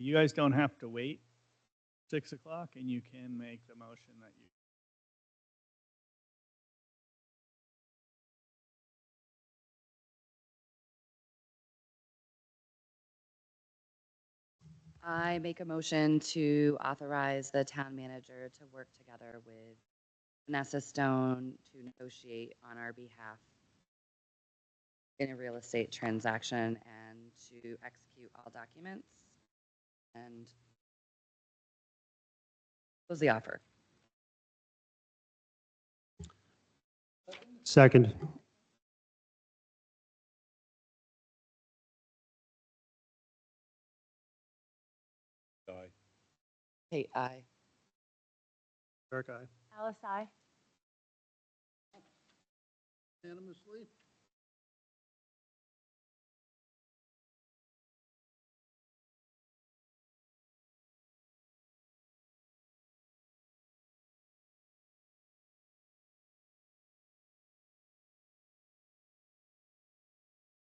You guys don't have to wait 6 o'clock, and you can make the motion that you. I make a motion to authorize the town manager to work together with Vanessa Stone to negotiate on our behalf in a real estate transaction and to execute all documents and close the offer. Second. Aye. Kate, aye. Eric, aye. Alice, aye. Unanimously.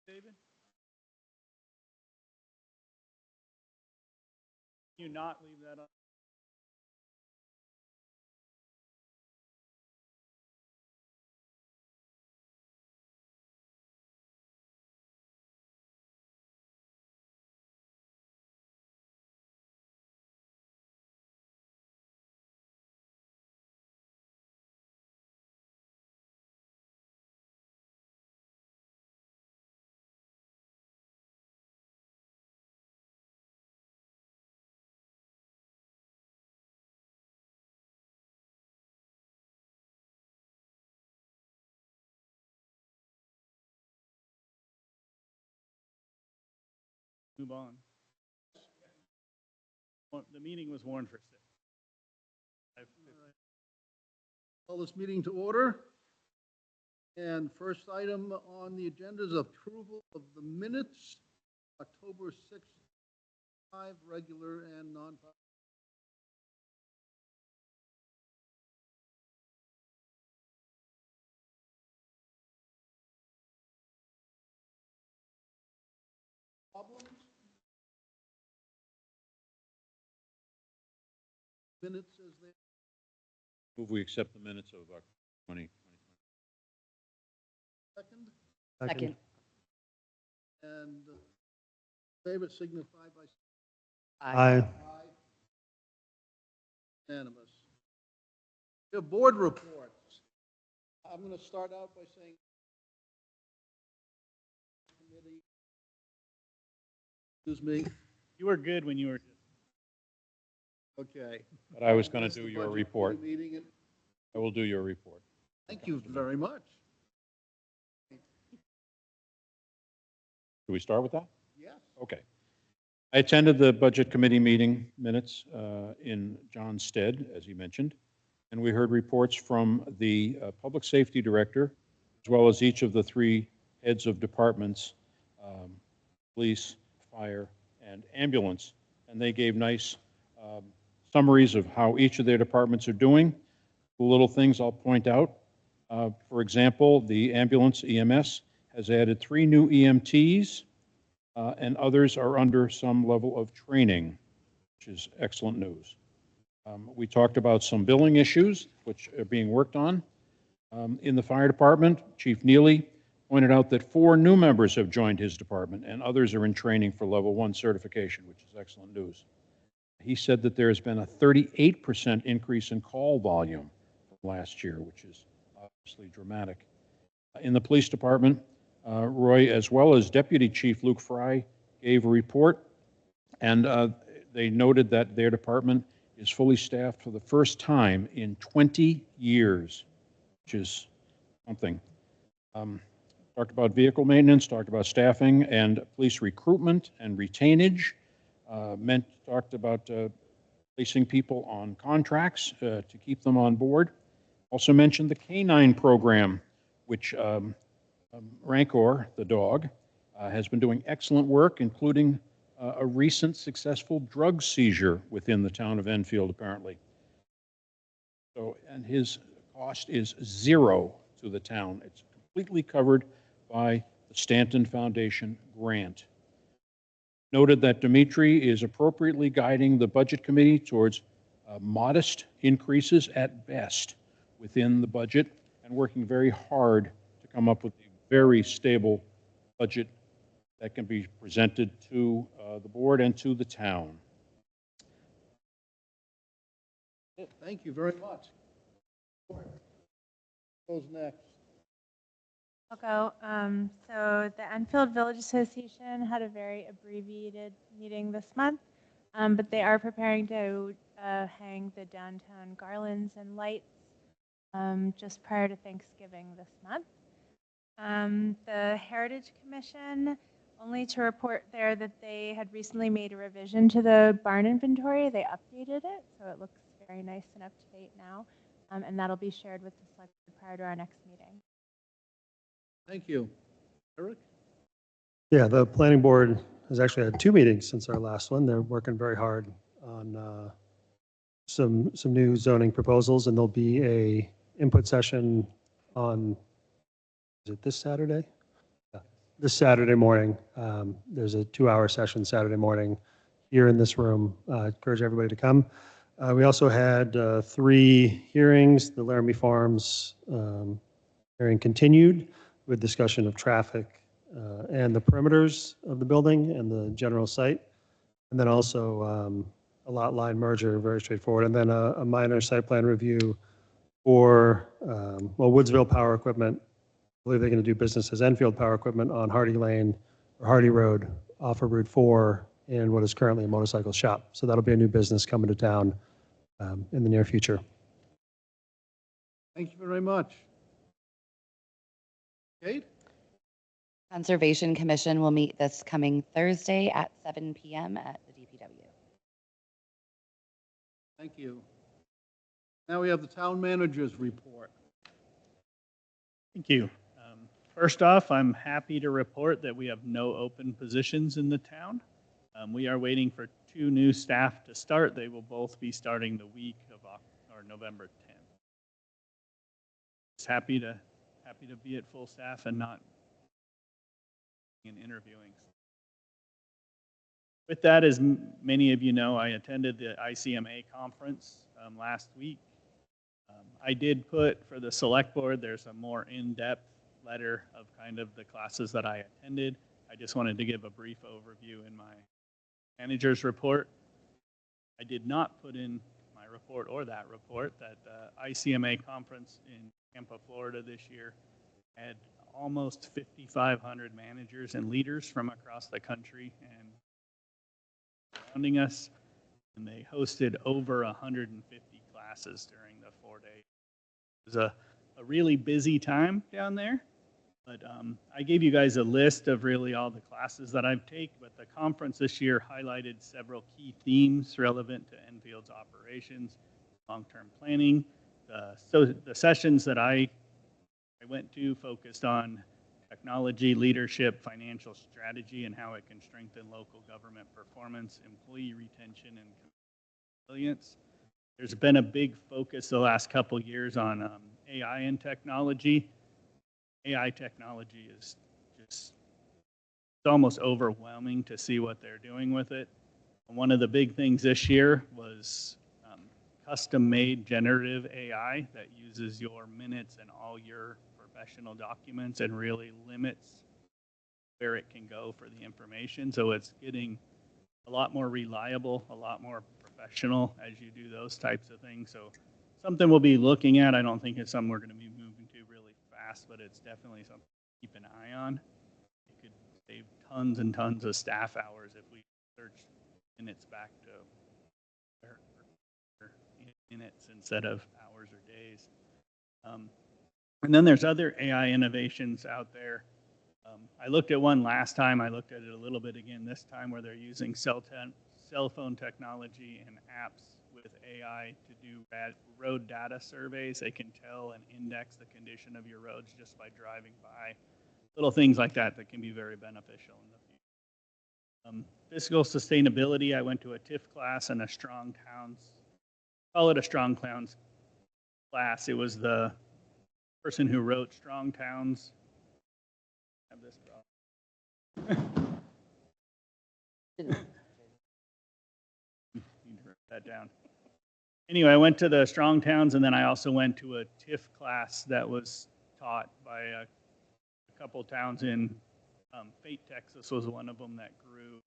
David? Can you not leave that on? Move on. Well, the meeting was warned for 6. Call this meeting to order. And first item on the agenda is approval of the minutes, October 6th, 5 regular and non-public. Problems? Minutes as they. Move we accept the minutes of October 2020. Second, Second. and favor signify by Aye. aye. Unanimous. We have board reports. I'm going to start out by saying committee. Excuse me. You were good when you were. Okay. But I was going That's to the do your budget report. committee meeting, and I will do your report. thank you very much. Do we start with that? Yes. Okay. I attended the Budget Committee meeting minutes in John's stead, as he mentioned, and we heard reports from the Public Safety Director, as well as each of the 3 heads of departments, police, fire, and ambulance, and they gave nice summaries of how each of their departments are doing. The little things I'll point out. For example, the ambulance EMS has added 3 new EMTs, and others are under some level of training, which is excellent news. We talked about some billing issues, which are being worked on. In the fire department, Chief Neely pointed out that 4 new members have joined his department, and others are in training for level 1 certification, which is excellent news. He said that there has been a 38% increase in call volume from last year, which is obviously dramatic. In the police department, Roy, as well as Deputy Chief Luke Fry, gave a report, and they noted that their department is fully staffed for the first time in 20 years, which is something. Talked about vehicle maintenance, talked about staffing and police recruitment and retainage. Talked about placing people on contracts to keep them on board. Also mentioned the K9 program, which Rancor, the dog, has been doing excellent work, including a recent successful drug seizure within the town of Enfield, apparently. So, and his cost is 0 to the town. It's completely covered by the Stanton Foundation grant. noted that Dimitri is appropriately guiding the Budget Committee towards modest increases at best within the budget and working very hard to come up with a very stable budget that can be presented to the board and to the town. Thank you very much. Who's next? I'll go. So the Enfield Village Association had a very abbreviated meeting this month, but they are preparing to hang the downtown garlands and lights just prior to Thanksgiving this month. The Heritage Commission, only to report there that they had recently made a revision to the barn inventory. They updated it, so it looks very nice and up to date now, and that'll be shared with the select board prior to our next meeting. Thank you. Eric? Yeah, the planning board has actually had 2 meetings since our last one. They're working very hard on some new zoning proposals, and there'll be a input session on, is it this Saturday? Yeah, this Saturday morning. There's a 2-hour session Saturday morning here in this room. Encourage everybody to come. We also had 3 hearings. The Laramie Farms hearing continued with discussion of traffic and the perimeters of the building and the general site. And then also a lot line merger, very straightforward. And then a minor site plan review for, Woodsville Power Equipment. I believe they're going to do business as Enfield Power Equipment on Hardy Lane or Hardy Road off of Route 4 in what is currently a motorcycle shop. So that'll be a new business coming to town in the near future. Thank you very much. Kate? Conservation Commission will meet this coming Thursday at 7 p.m. at the DPW. Thank you. Now we have the town manager's report. Thank you. First off, I'm happy to report that we have no open positions in the town. We are waiting for 2 new staff to start. They will both be starting the week of November 10th. Just happy to be at full staff and not in interviewing. With that, as many of you know, I attended the ICMA conference last week. I did put for the select board, there's a more in-depth letter of kind of the classes that I attended. I just wanted to give a brief overview in my manager's report. I did not put in my report or that report that the ICMA conference in Tampa, Florida this year had almost 5,500 managers and leaders from across the country and surrounding us, and they hosted over 150 classes during the 4 days. It was a really busy time down there, but I gave you guys a list of really all the classes that I've taken, but the conference this year highlighted several key themes relevant to Enfield's operations, long-term planning. So the sessions that I went to focused on technology, leadership, financial strategy, and how it can strengthen local government performance, employee retention, and resilience. There's been a big focus the last couple years on AI and technology. AI technology is just, it's almost overwhelming to see what they're doing with it. And one of the big things this year was custom-made generative AI that uses your minutes and all your professional documents and really limits where it can go for the information. So it's getting a lot more reliable, a lot more professional as you do those types of things. So something we'll be looking at. I don't think it's something we're going to be moving to really fast, but it's definitely something to keep an eye on. It could save tons and tons of staff hours if we search minutes back to minutes instead of hours or days. And then there's other AI innovations out there. I looked at one last time. I looked at it a little bit again this time where they're using cell phone technology and apps with AI to do road data surveys. They can tell and index the condition of your roads just by driving by. Little things like that that can be very beneficial in the future. Fiscal sustainability, I went to a TIF class and a Strong Towns, call it a Strong Towns class. It was the person who wrote Strong Towns. I have this problem. Need to write that down. Anyway, I went to the Strong Towns, and then I also went to a TIF class that was taught by a couple towns in Fate, Texas was one of them that grew.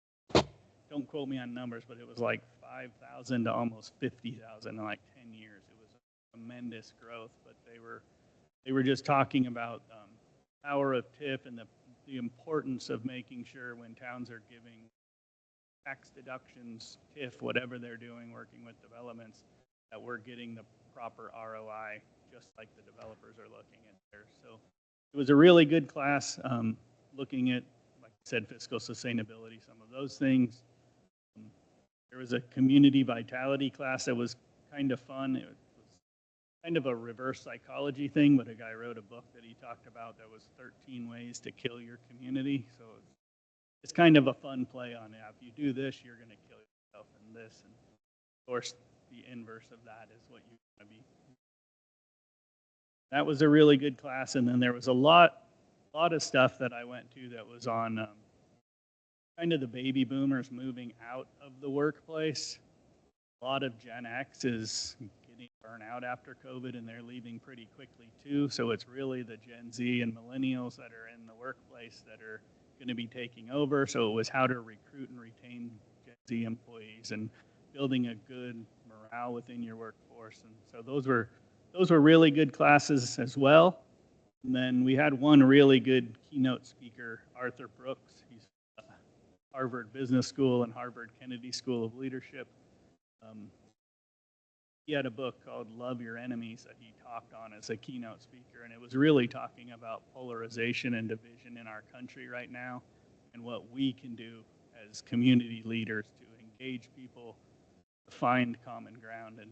Don't quote me on numbers, but it was like 5,000 to almost 50,000 in like 10 years. It was tremendous growth, but they were just talking about power of TIF and the importance of making sure when towns are giving tax deductions, TIF, whatever they're doing, working with developments, that we're getting the proper ROI, just like the developers are looking at there. So it was a really good class, looking at, like I said, fiscal sustainability, some of those things. There was a community vitality class that was kind of fun. It was kind of a reverse psychology thing, but a guy wrote a book that he talked about that was 13 ways to kill your community. So it's kind of a fun play on it. If you do this, you're going to kill yourself in this. And of course, the inverse of that is what you want to be. That was a really good class. And then there was a lot of stuff that I went to that was on kind of the baby boomers moving out of the workplace. A lot of Gen X is getting burnt out after COVID, and they're leaving pretty quickly too. So it's really the Gen Z and millennials that are in the workplace that are going to be taking over. So it was how to recruit and retain Gen Z employees and building a good morale within your workforce. And so those were really good classes as well. And then we had one really good keynote speaker, Arthur Brooks. He's Harvard Business School and Harvard Kennedy School of Leadership. He had a book called Love Your Enemies that he talked on as a keynote speaker, and it was really talking about polarization and division in our country right now and what we can do as community leaders to engage people, to find common ground, and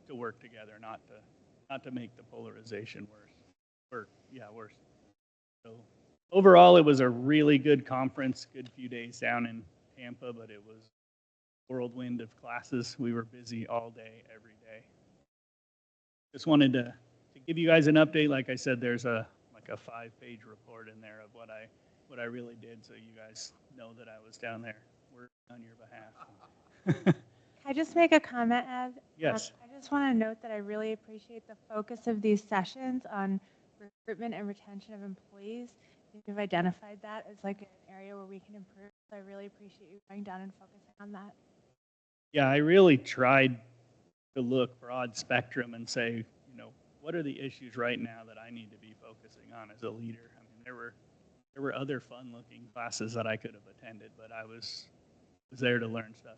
to work together, not to make the polarization worse. Worse. So overall, it was a really good conference, good few days down in Tampa, but it was a whirlwind of classes. We were busy all day, every day. Just wanted to give you guys an update. Like I said, there's a 5-page report in there of what I really did, so you guys know that I was down there working on your behalf. Can I just make a comment, Ed? Yes. I just want to note that I really appreciate the focus of these sessions on recruitment and retention of employees. We've identified that as like an area where we can improve. So I really appreciate you going down and focusing on that. Yeah, I really tried to look broad spectrum and say, what are the issues right now that I need to be focusing on as a leader? I mean, there were other fun-looking classes that I could have attended, but I was there to learn stuff.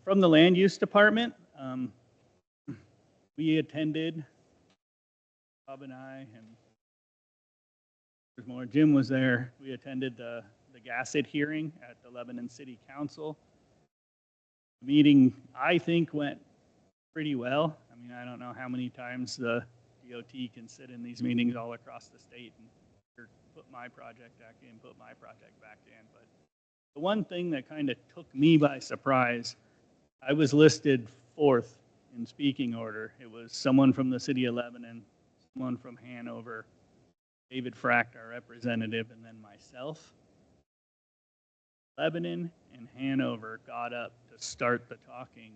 From the land use department, we attended, Bob and I, and there's more. Jim was there. We attended the GASIT hearing at the Lebanon City Council. The meeting, I think, went pretty well. I mean, I don't know how many times the DOT can sit in these meetings all across the state and put my project back in, put my project back in. But the one thing that kind of took me by surprise, I was listed 4th in speaking order. It was someone from the city of Lebanon, someone from Hanover, David Fracht, our representative, and then myself. Lebanon and Hanover got up to start the talking.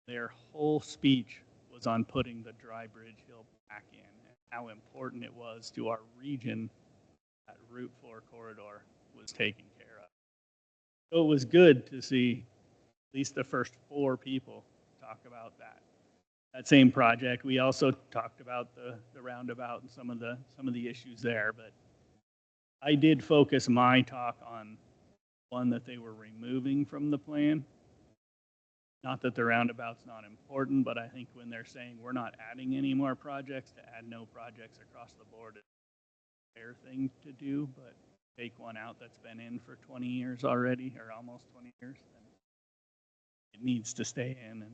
Their whole speech was on putting the Dry Bridge Hill back in and how important it was to our region that Route 4 corridor was taken care of. So it was good to see at least the first 4 people talk about that same project. We also talked about the roundabout and some of the issues there, but I did focus my talk on one that they were removing from the plan. Not that the roundabout's not important, but I think when they're saying we're not adding any more projects, to add no projects across the board is a fair thing to do, but take one out that's been in for 20 years already, or almost 20 years, then it needs to stay in.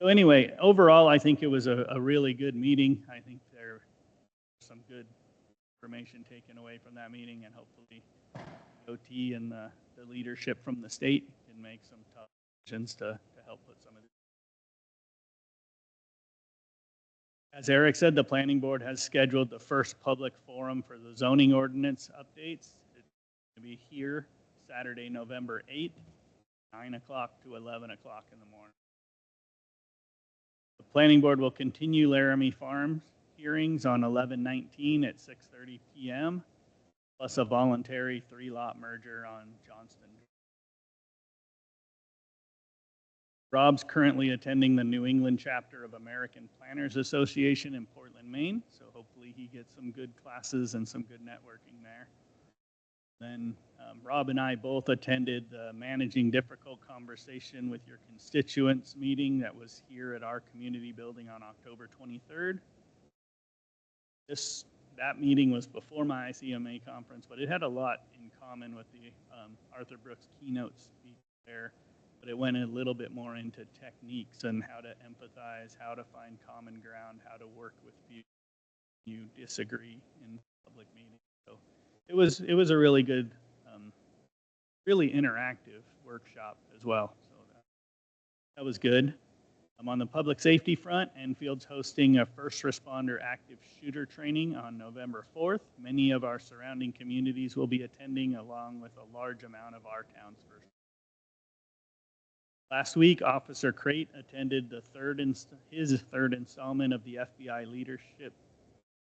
So anyway, overall, I think it was a really good meeting. I think there was some good information taken away from that meeting, and hopefully OT and the leadership from the state can make some tough decisions to help put some of this. As Eric said, the planning board has scheduled the first public forum for the zoning ordinance updates. It's going to be here Saturday, November 8th, 9 o'clock to 11 o'clock in the morning. The planning board will continue Laramie Farms hearings on 11/19 at 6:30 p.m., plus a voluntary 3-lot merger on Johnston. Rob's currently attending the New England chapter of American Planners Association in Portland, Maine, so hopefully he gets some good classes and some good networking there. Then Rob and I both attended the Managing Difficult Conversation with Your Constituents meeting that was here at our community building on October 23rd. That meeting was before my ICMA conference, but it had a lot in common with the Arthur Brooks keynote speech there. But it went a little bit more into techniques and how to empathize, how to find common ground, how to work with people you disagree in public meetings. So it was a really good, really interactive workshop as well. So that was good. On the public safety front, Enfield's hosting a first responder active shooter training on November 4th. Many of our surrounding communities will be attending, along with a large amount of our town's first. Last week, Officer Crate attended his third installment of the FBI leadership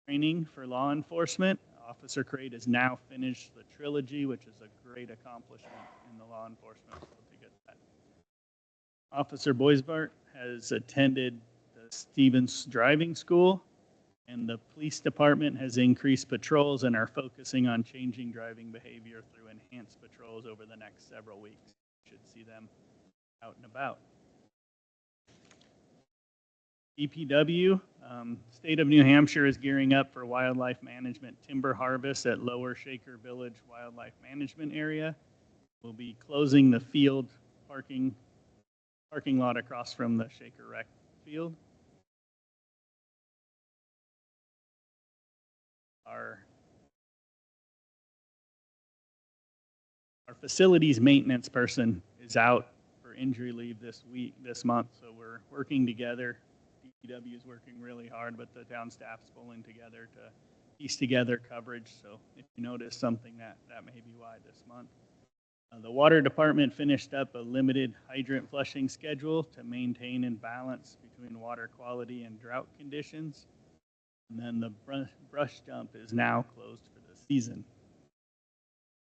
training for law enforcement. Officer Crate has now finished the trilogy, which is a great accomplishment in the law enforcement field to get that. Officer Boisbart has attended the Stevens Driving School, and the police department has increased patrols and are focusing on changing driving behavior through enhanced patrols over the next several weeks. You should see them out and about. DPW, State of New Hampshire is gearing up for wildlife management timber harvest at Lower Shaker Village Wildlife Management Area. We'll be closing the field parking lot across from the Shaker Rec field. Our facilities maintenance person is out for injury leave this month, so we're working together. DPW is working really hard, but the town staff's pulling together to piece together coverage. So if you notice something, that may be why this month. The water department finished up a limited hydrant flushing schedule to maintain and balance between water quality and drought conditions. And then the brush dump is now closed for the season.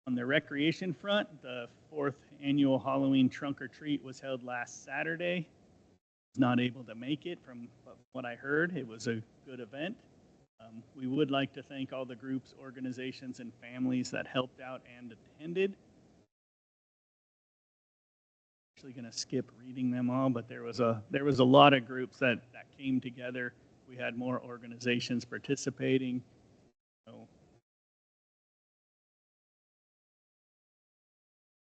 On the recreation front, the 4th annual Halloween trunk or treat was held last Saturday. I was not able to make it. From what I heard, it was a good event. We would like to thank all the groups, organizations, and families that helped out and attended. Actually going to skip reading them all, but there was a lot of groups that came together. We had more organizations participating. So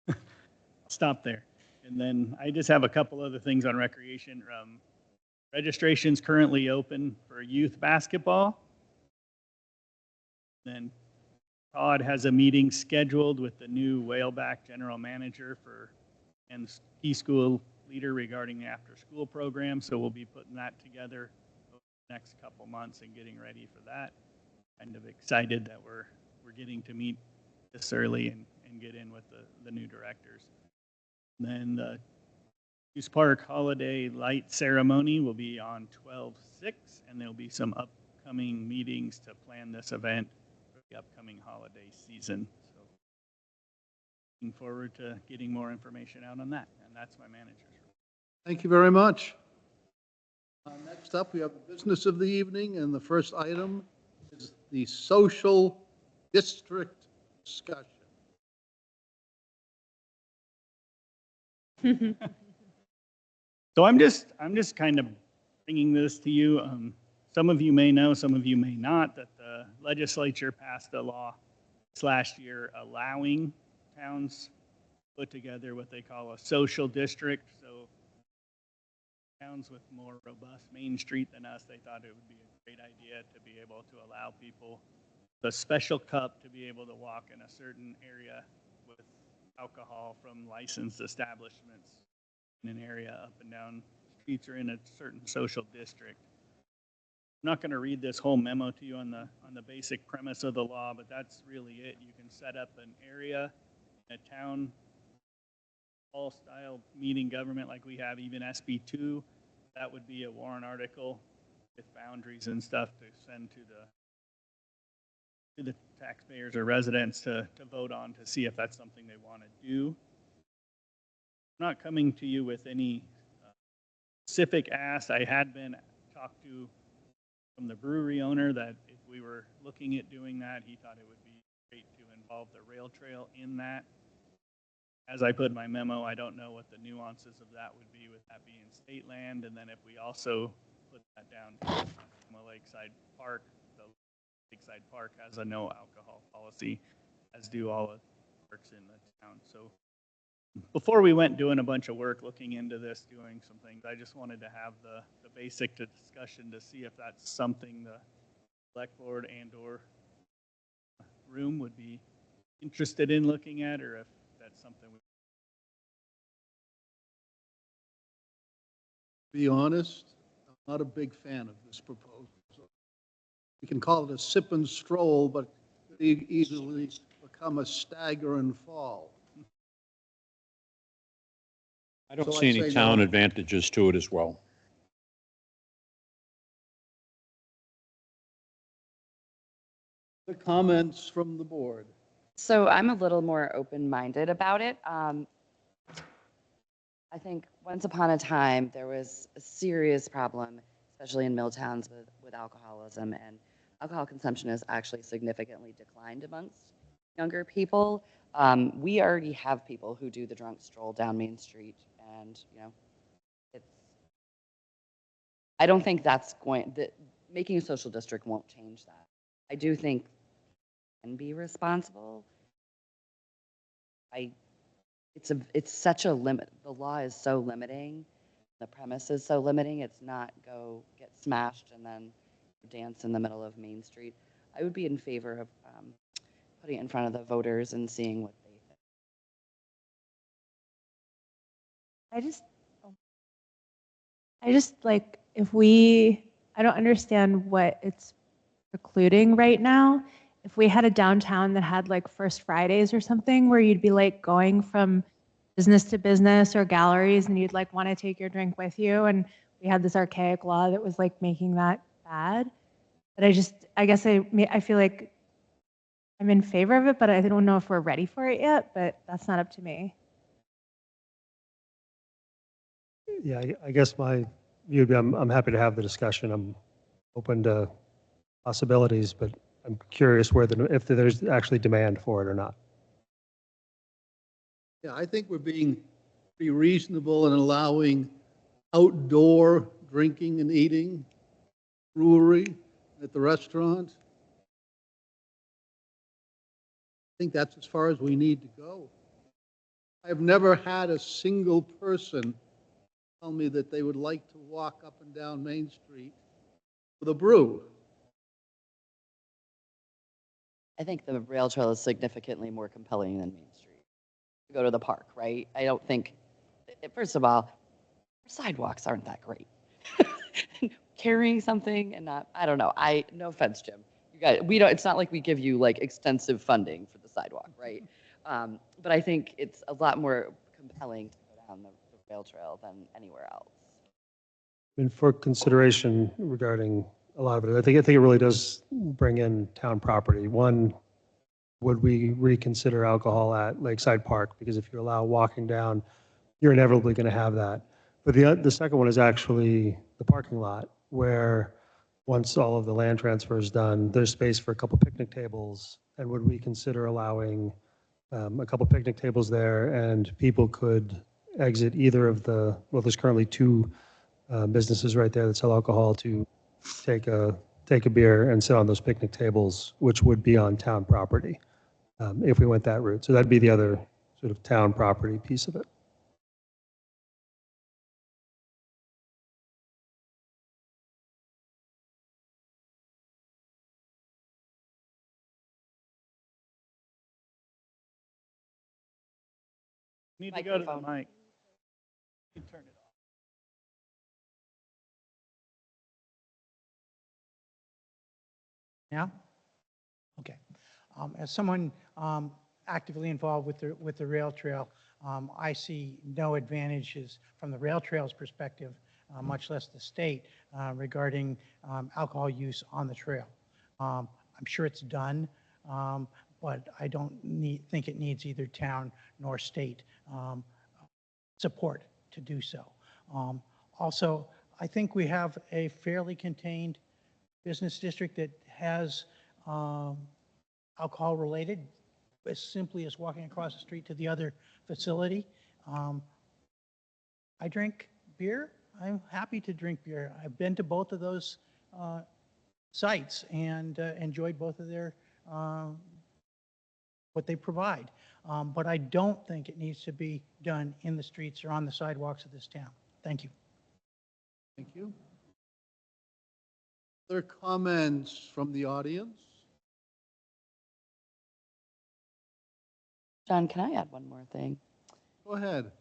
I'll stop there. And then I just have a couple other things on recreation. Registration's currently open for youth basketball. Then Todd has a meeting scheduled with the new Whaleback general manager and key school leader regarding the after-school program. So we'll be putting that together over the next couple months and getting ready for that. Kind of excited that we're getting to meet this early and get in with the new directors. And then the Goose Park Holiday Light Ceremony will be on 12/6, and there'll be some upcoming meetings to plan this event for the upcoming holiday season. So looking forward to getting more information out on that, and that's my manager's report. Thank you very much. Next up, we have the business of the evening, and the first item is the social district discussion. So I'm just kind of bringing this to you. Some of you may know, some of you may not, that the legislature passed a law last year allowing towns put together what they call a social district. So towns with more robust Main Street than us, they thought it would be a great idea to be able to allow people the special cup to be able to walk in a certain area with alcohol from licensed establishments in an area up and down streets or in a certain social district. I'm not going to read this whole memo to you on the basic premise of the law, but that's really it. You can set up an area, a town hall style meeting government like we have, even SB2. That would be a warrant article with boundaries and stuff to send to the taxpayers or residents to vote on to see if that's something they want to do. I'm not coming to you with any specific ask. I had been talked to from the brewery owner that if we were looking at doing that, he thought it would be great to involve the rail trail in that. As I put in my memo, I don't know what the nuances of that would be with that being state land. And then if we also put that down to Lakeside Park, the Lakeside Park has a no alcohol policy, as do all of the parks in the town. So before we went doing a bunch of work looking into this, doing some things, I just wanted to have the basic discussion to see if that's something the select board and or room would be interested in looking at, or if that's something we... Be honest, I'm not a big fan of this proposal. We can call it a sip and stroll, but it could easily become a stagger and fall. I don't So see I'd any say town no. advantages to it as well. The comments from the board. So I'm a little more open-minded about it. I think once upon a time, there was a serious problem, especially in mill towns with alcoholism, and alcohol consumption has actually significantly declined amongst younger people. We already have people who do the drunk stroll down Main Street, and I don't think that's making a social district won't change that. I do think it can be responsible. It's such a limit. The law is so limiting. The premise is so limiting. It's not go get smashed and then dance in the middle of Main Street. I would be in favor of putting it in front of the voters and seeing what they think. I just like, I don't understand what it's precluding right now. If we had a downtown that had like First Fridays or something where you'd be like going from business to business or galleries and you'd like want to take your drink with you, and we had this archaic law that was like making that bad. But I guess I feel like I'm in favor of it, but I don't know if we're ready for it yet, but that's not up to me. Yeah, I guess my view would be I'm happy to have the discussion. I'm open to possibilities, but I'm curious if there's actually demand for it or not. Yeah, I think we're being pretty reasonable in allowing outdoor drinking and eating, brewery at the restaurant. I think that's as far as we need to go. I've never had a single person tell me that they would like to walk up and down Main Street with a brew. I think the rail trail is significantly more compelling than Main Street. To go to the park, right? I don't think, first of all, sidewalks aren't that great. Carrying something and not, I don't know. No offense, Jim. You guys, it's not like we give you like extensive funding for the sidewalk, right? But I think it's a lot more compelling to go down the rail trail than anywhere else. I mean, for consideration regarding a lot of it, I think it really does bring in town property. One, would we reconsider alcohol at Lakeside Park? Because if you allow walking down, you're inevitably going to have that. But the second one is actually the parking lot, where once all of the land transfer is done, there's space for a couple picnic tables. And would we consider allowing a couple picnic tables there, and people could exit either of there's currently two businesses right there that sell alcohol, to take a beer and sit on those picnic tables, which would be on town property if we went that route. So that'd be the other sort of town property piece of it. Need to go to the Microphone. mic. You turn it off. Now? Okay. As someone actively involved with the rail trail, I see no advantages from the rail trail's perspective, much less the state, regarding alcohol use on the trail. I'm sure it's done, but I don't think it needs either town nor state support to do so. Also, I think we have a fairly contained business district that has alcohol related, as simply as walking across the street to the other facility. I drink beer. I'm happy to drink beer. I've been to both of those sites and enjoyed both of their what they provide. But I don't think it needs to be done in the streets or on the sidewalks of this town. Thank you. Thank you. Other comments from the audience? John, can I add one more thing? Go ahead.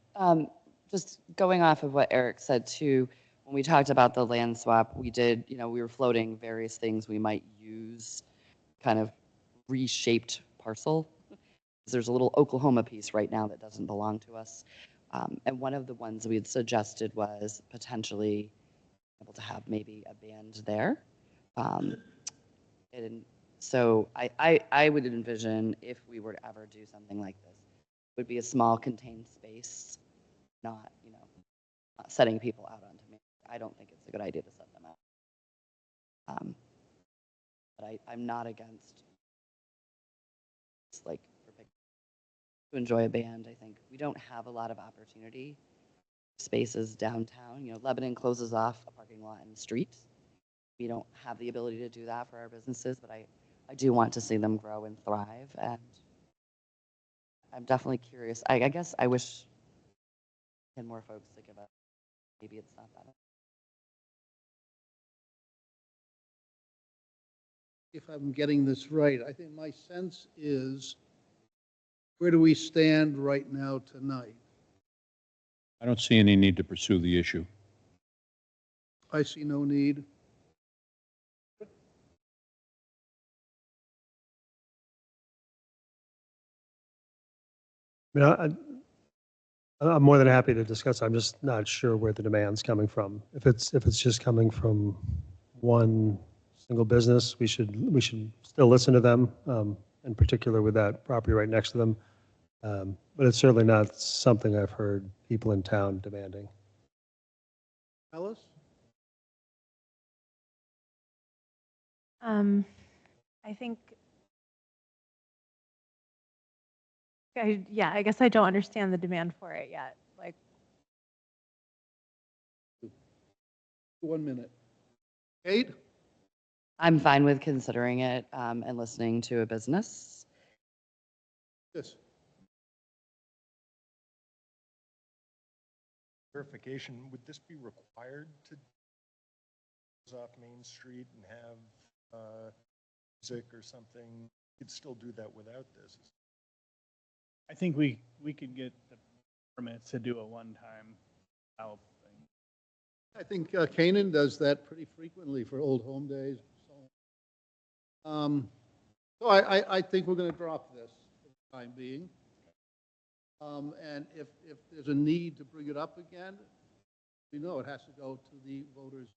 Just going off of what Eric said too, when we talked about the land swap, we did, we were floating various things we might use, kind of reshaped parcel. There's a little Oklahoma piece right now that doesn't belong to us. And one of the ones we had suggested was potentially able to have maybe a band there. And so I would envision, if we were to ever do something like this, it would be a small contained space, not, not setting people out onto me. I don't think it's a good idea to set them out. But I'm not against, like, to enjoy a band. I think we don't have a lot of opportunity spaces downtown. Lebanon closes off a parking lot in the street. We don't have the ability to do that for our businesses, but I do want to see them grow and thrive. And I'm definitely curious. I guess I wish had more folks think about it. Maybe it's not that. If I'm getting this right, I think my sense is, where do we stand right now tonight? I don't see any need to pursue the issue. I see no need. I mean, I'm more than happy to discuss. I'm just not sure where the demand's coming from. If it's just coming from one single business, we should still listen to them, in particular with that property right next to them. But it's certainly not something I've heard people in town demanding. Alice? I think, I guess I don't understand the demand for it yet. Like, 1 minute. Kate? I'm fine with considering it and listening to a business. Yes. Verification, would this be required to close off Main Street and have music or something? You could still do that without this. I think we could get the permits to do a one-time valve thing. I think Canaan does that pretty frequently for Old Home Days. So I think we're going to drop this for the time being. And if there's a need to bring it up again, we know it has to go to the voters.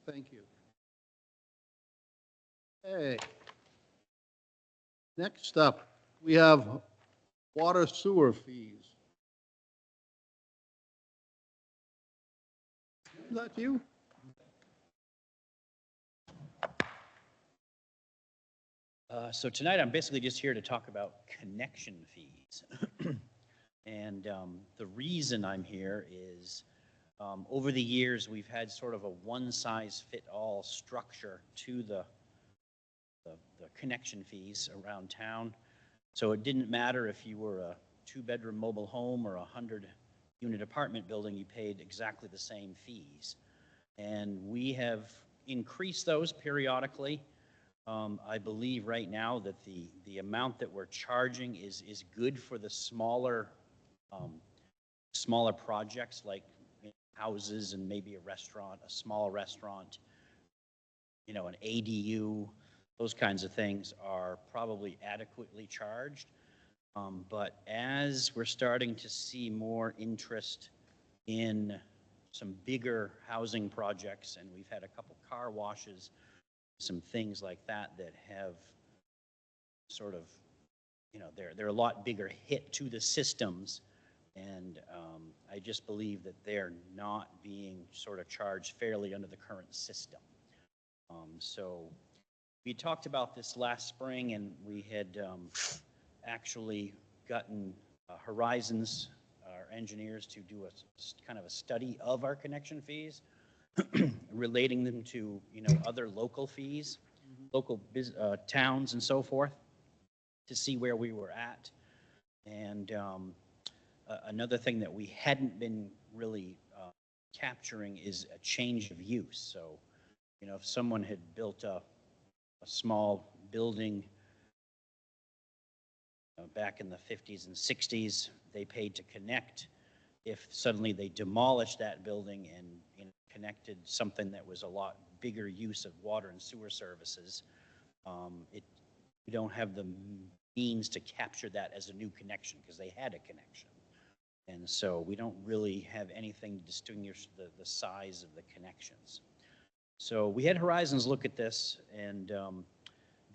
Thank you. Hey. Next up, we have water sewer fees. Is that you? So tonight, I'm basically just here to talk about connection fees. And the reason I'm here is over the years, we've had sort of a one-size-fit-all structure to the connection fees around town. So it didn't matter if you were a 2-bedroom mobile home or a 100-unit apartment building, you paid exactly the same fees. And we have increased those periodically. I believe right now that the amount that we're charging is good for the smaller projects like houses and maybe a restaurant, a small restaurant. you know, an ADU, those kinds of things are probably adequately charged. But as we're starting to see more interest in some bigger housing projects, and we've had a couple car washes, some things like that that have sort of, you know, they're a lot bigger hit to the systems, and I just believe that they're not being sort of charged fairly under the current system. So we talked about this last spring, and we had actually gotten Horizons, our engineers, to do a kind of a study of our connection fees, relating them to, you know, other local fees, local towns and so forth, to see where we were at. And another thing that we hadn't been really capturing is a change of use. So, you know, if someone had built a small building back in the 50s and 60s, they paid to connect. If suddenly they demolished that building and, you know, connected something that was a lot bigger use of water and sewer services, we don't have the means to capture that as a new connection because they had a connection. And so we don't really have anything to distinguish the size of the connections. So we had Horizons look at this, and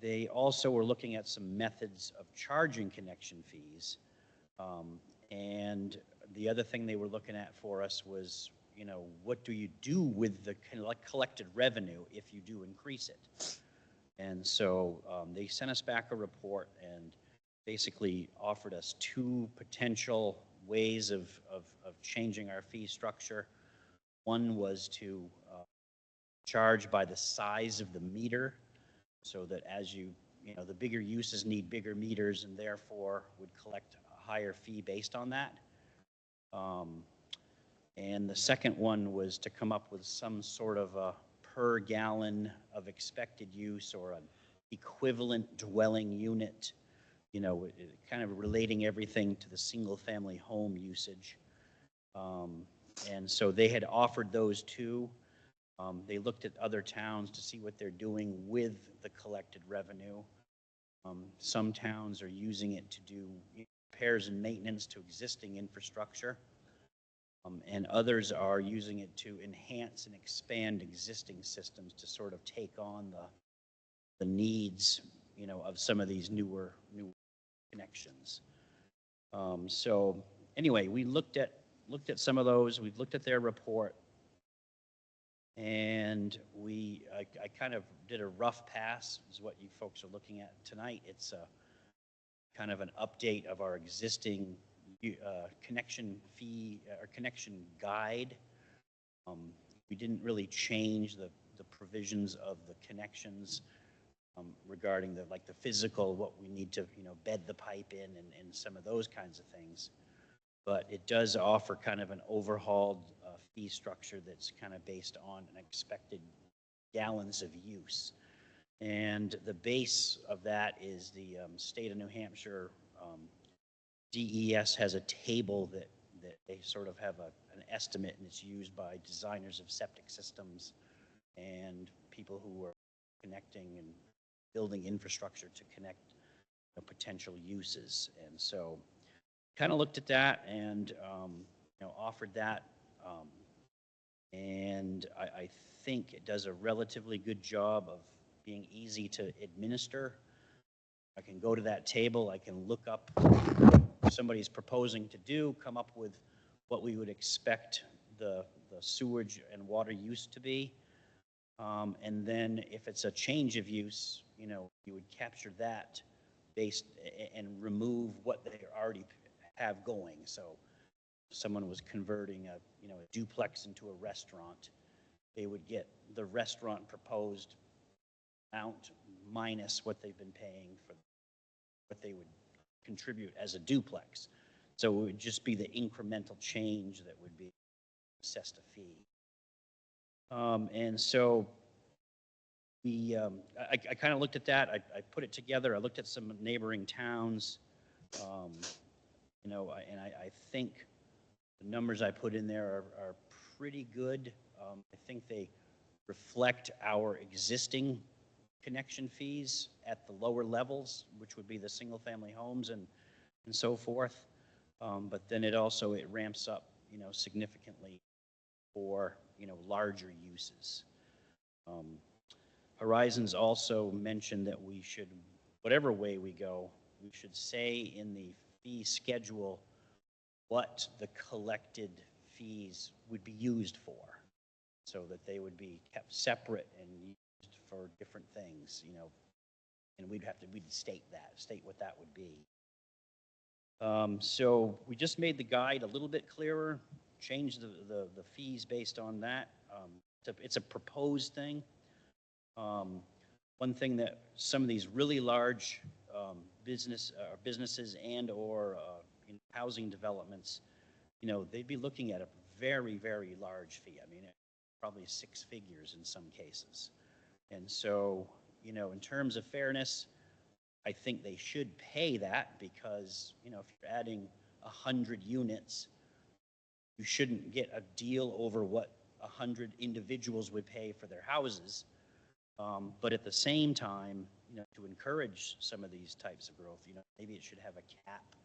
they also were looking at some methods of charging connection fees. And the other thing they were looking at for us was, you know, what do you do with the collected revenue if you do increase it? And so they sent us back a report and basically offered us two potential ways of changing our fee structure. One was to charge by the size of the meter, so that as you know, the bigger uses need bigger meters and therefore would collect a higher fee based on that. And the second one was to come up with some sort of a per gallon of expected use or an equivalent dwelling unit, you know, kind of relating everything to the single family home usage. And so they had offered those two. They looked at other towns to see what they're doing with the collected revenue. Some towns are using it to do repairs and maintenance to existing infrastructure. And others are using it to enhance and expand existing systems to sort of take on the needs, you know, of some of these new connections. So anyway, we looked at some of those. We've looked at their report, and I kind of did a rough pass, is what you folks are looking at tonight. It's a kind of an update of our existing connection fee or connection guide. We didn't really change the provisions of the connections regarding the physical, what we need to, you know, bed the pipe in and some of those kinds of things. But it does offer kind of an overhauled fee structure that's kind of based on an expected gallons of use. And the base of that is the state of New Hampshire DES has a table that they sort of have an estimate, and it's used by designers of septic systems and people who are connecting and building infrastructure to connect, you know, potential uses. And so kind of looked at that and you know, offered that. And I think it does a relatively good job of being easy to administer. I can go to that table, I can look up what somebody's proposing to do, come up with what we would expect the sewage and water use to be. And then if it's a change of use, you know, you would capture that based and remove what they already have going. So if someone was converting a duplex into a restaurant, they would get the restaurant proposed amount minus what they've been paying for what they would contribute as a duplex. So it would just be the incremental change that would be assessed a fee. And so I kind of looked at that. I put it together. I looked at some neighboring towns, you know, and I think the numbers I put in there are pretty good. I think they reflect our existing connection fees at the lower levels, which would be the single-family homes and so forth. But then it ramps up, significantly for, larger uses. Horizons also mentioned that we should, whatever way we go, we should say in the fee schedule what the collected fees would be used for, so that they would be kept separate and used for different things, and we'd state what that would be. So we just made the guide a little bit clearer, changed the fees based on that. It's a proposed thing. One thing that some of these really large businesses and or housing developments, they'd be looking at a very, very large fee. I mean, probably 6 figures in some cases. And so, in terms of fairness, I think they should pay that because, if you're adding 100 units, you shouldn't get a deal over what 100 individuals would pay for their houses. But at the same time, to encourage some of these types of growth, maybe it should have a cap,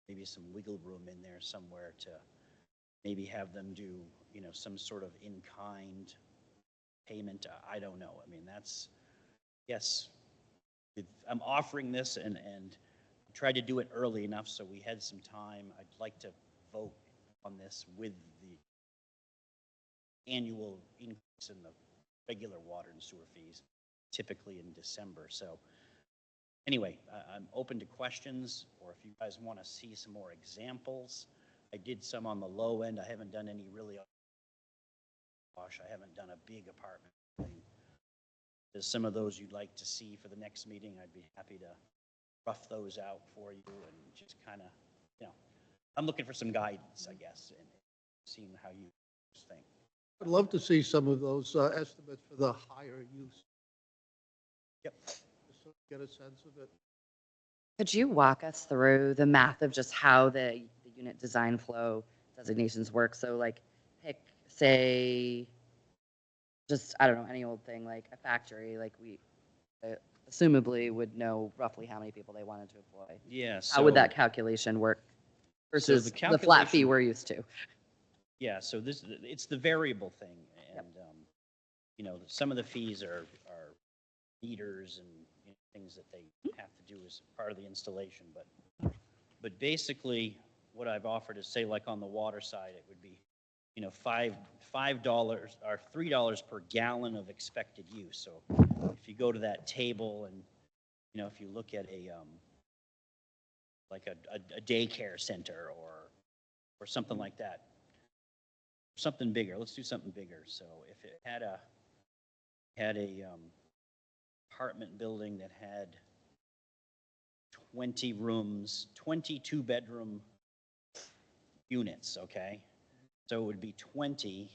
maybe some wiggle room in there somewhere to maybe have them do, some sort of in-kind payment. I don't know. I mean, yes, I'm offering this and tried to do it early enough so we had some time. I'd like to vote on this with the annual increase in the regular water and sewer fees, typically in December. So anyway, I'm open to questions, or if you guys want to see some more examples. I did some on the low end. I haven't done any really, I haven't done a big apartment thing. There's some of those you'd like to see for the next meeting. I'd be happy to rough those out for you and just kind of, I'm looking for some guidance, I guess, and seeing how you think. I'd love to see some of those estimates for the higher use. Yep. Just so get a sense of it. Could you walk us through the math of just how the unit design flow designations work? So like pick, say, just, I don't know, any old thing, like a factory, like we assumably would know roughly how many people they wanted to employ. Yeah. How would that calculation work versus the flat fee calculation- we're used to? Yeah, so it's the variable thing, and some of the fees are meters and things that they have to do as part of the installation, but basically what I've offered is, say, like on the water side, it would be $5 or $3 per gallon of expected use. So if you go to that table and if you look at like a daycare center or something like that. Something bigger. Let's do something bigger. So if it had a apartment building that had 20 rooms, 22 bedroom units, okay? So it would be 20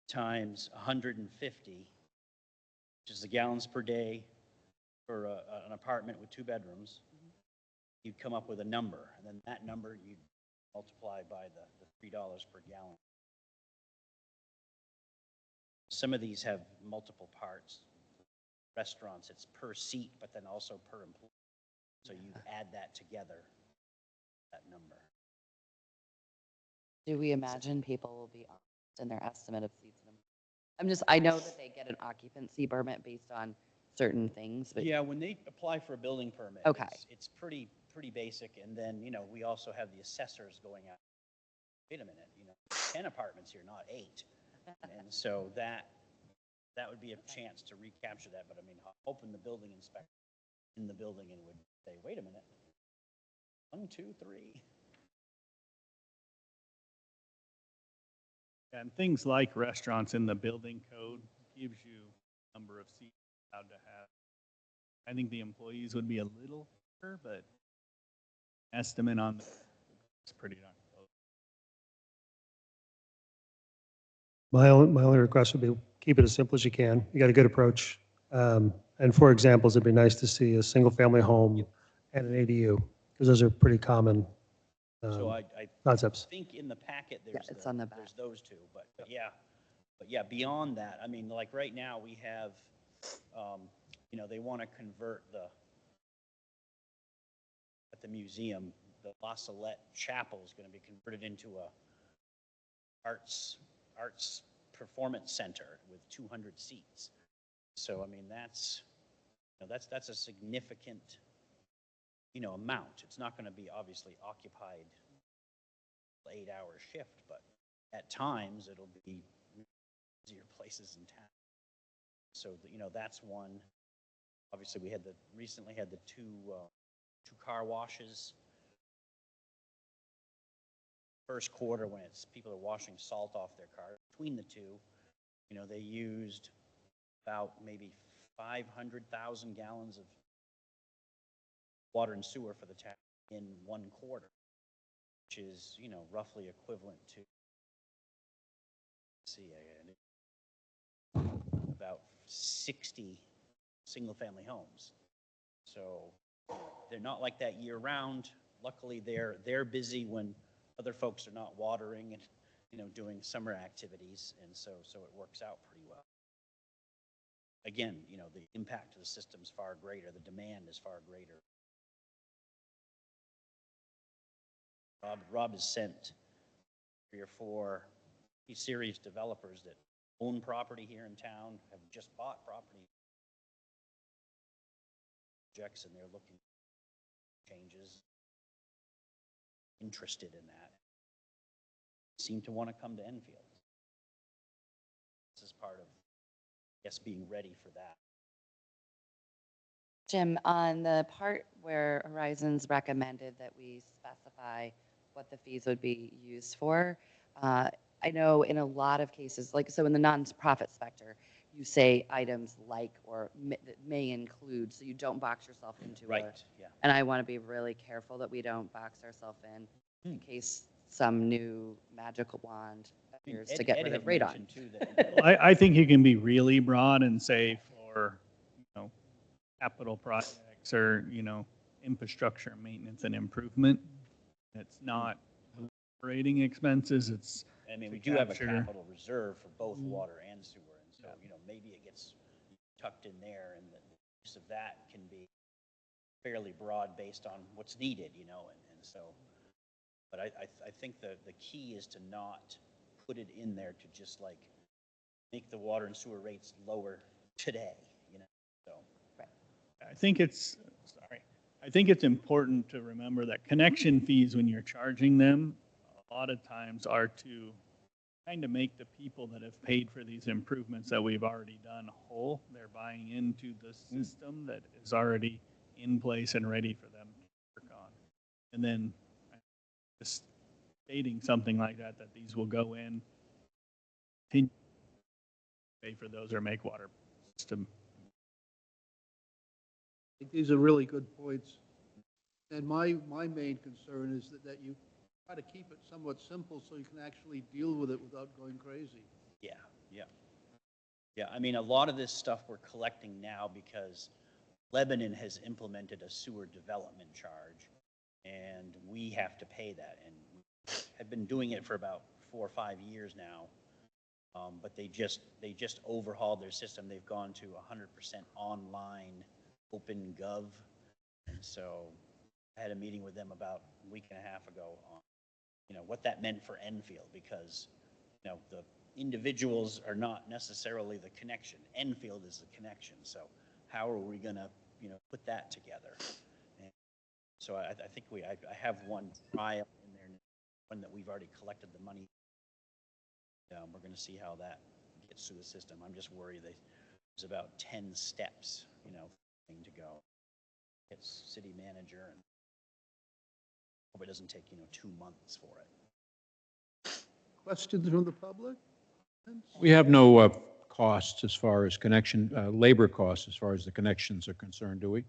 times 150, which is the gallons per day for an apartment with 2 bedrooms. You'd come up with a number, and then that number you'd multiply by the $3 per gallon. Some of these have multiple parts. Restaurants, it's per seat, but then also per employee. So you add that together, that number. Do we imagine people will be honest in their estimate of seats? I know that they get an occupancy permit based on certain things, but Yeah, when they apply for a building permit, Okay. it's pretty basic. And then, we also have the assessors going out. Wait a minute, 10 apartments here, not 8. And so that would be a chance to recapture that. But I mean, hoping the building inspector in the building and would say, wait a minute, 1, 2, 3. And things like restaurants in the building code gives you a number of seats allowed to have. I think the employees would be a little better, but estimate on it's pretty darn close. My only request would be keep it as simple as you can. You got a good approach. And for examples, it'd be nice to see a single family home and an ADU, because those are pretty common So I concepts. think in the packet Yeah, it's on the back. there's those two, but yeah, But yeah, beyond that, I mean, like right now we have, you know, they want to convert at the museum, the La Salette Chapel is going to be converted into a arts performance center with 200 seats. So, I mean, that's, you know, that's a significant, you know, amount. It's not going to be obviously occupied 8-hour shift, but at times it'll be busier places in town. So, you know, that's one. Obviously, we had recently had the two car washes. First quarter, when people are washing salt off their car. Between the two, you know, they used about maybe 500,000 gallons of water and sewer for the town in 1 quarter, which is, you know, roughly equivalent to, about 60 single-family homes. So they're not like that year-round. Luckily, they're busy when other folks are not watering and, you know, doing summer activities, and so it works out pretty well. Again, you know, the impact of the system is far greater. The demand is far greater. Rob has sent 3 or 4 series developers that own property here in town, have just bought property projects, and they're looking at changes, interested in that, seem to want to come to Enfield. This is part of, I guess, being ready for that. Jim, on the part where Horizons recommended that we specify what the fees would be used for, I know in a lot of cases, like, so in the nonprofit sector, you say items like or may include, so you don't box yourself into Right, yeah. And I want to be really careful that we don't box ourselves in case some new magical wand appears to get rid of radon. I think you can be really broad and say for, you know, capital projects or, you know, infrastructure maintenance and improvement. It's not operating expenses, it's. I mean, we to do have a capture- capital reserve for both water and sewer, and so, you know, maybe it gets tucked in there, and the use of that can be fairly broad based on what's needed, you know, and so, but I think the key is to not put it in there to just like make the water and sewer rates lower today, you know, so. I think it's important to remember that connection fees, when you're charging them, a lot of times are to kind of make the people that have paid for these improvements that we've already done whole. They're buying into the system that is already in place and ready for them to work on. And then just stating something like that these will go in, continue to pay for those or make water system. I think these are really good points. And my main concern is that you try to keep it somewhat simple so you can actually deal with it without going crazy. Yeah, yeah. Yeah, I mean, a lot of this stuff we're collecting now because Lebanon has implemented a sewer development charge, and we have to pay that. And we have been doing it for about 4 or 5 years now, but they just overhauled their system. They've gone to 100% online OpenGov, and so I had a meeting with them about a week and a half ago on, you know, what that meant for Enfield, because, you know, the individuals are not necessarily the connection. Enfield is the connection. So how are we going to, you know, put that together? And so I think I have one trial in there, one that we've already collected the money. We're going to see how that gets through the system. I'm just worried that there's about 10 steps, you know, to go. It's city manager, and hope it doesn't take, you know, 2 months for it. Questions from the public? We have no costs as far as connection, labor costs as far as the connections are concerned, do we?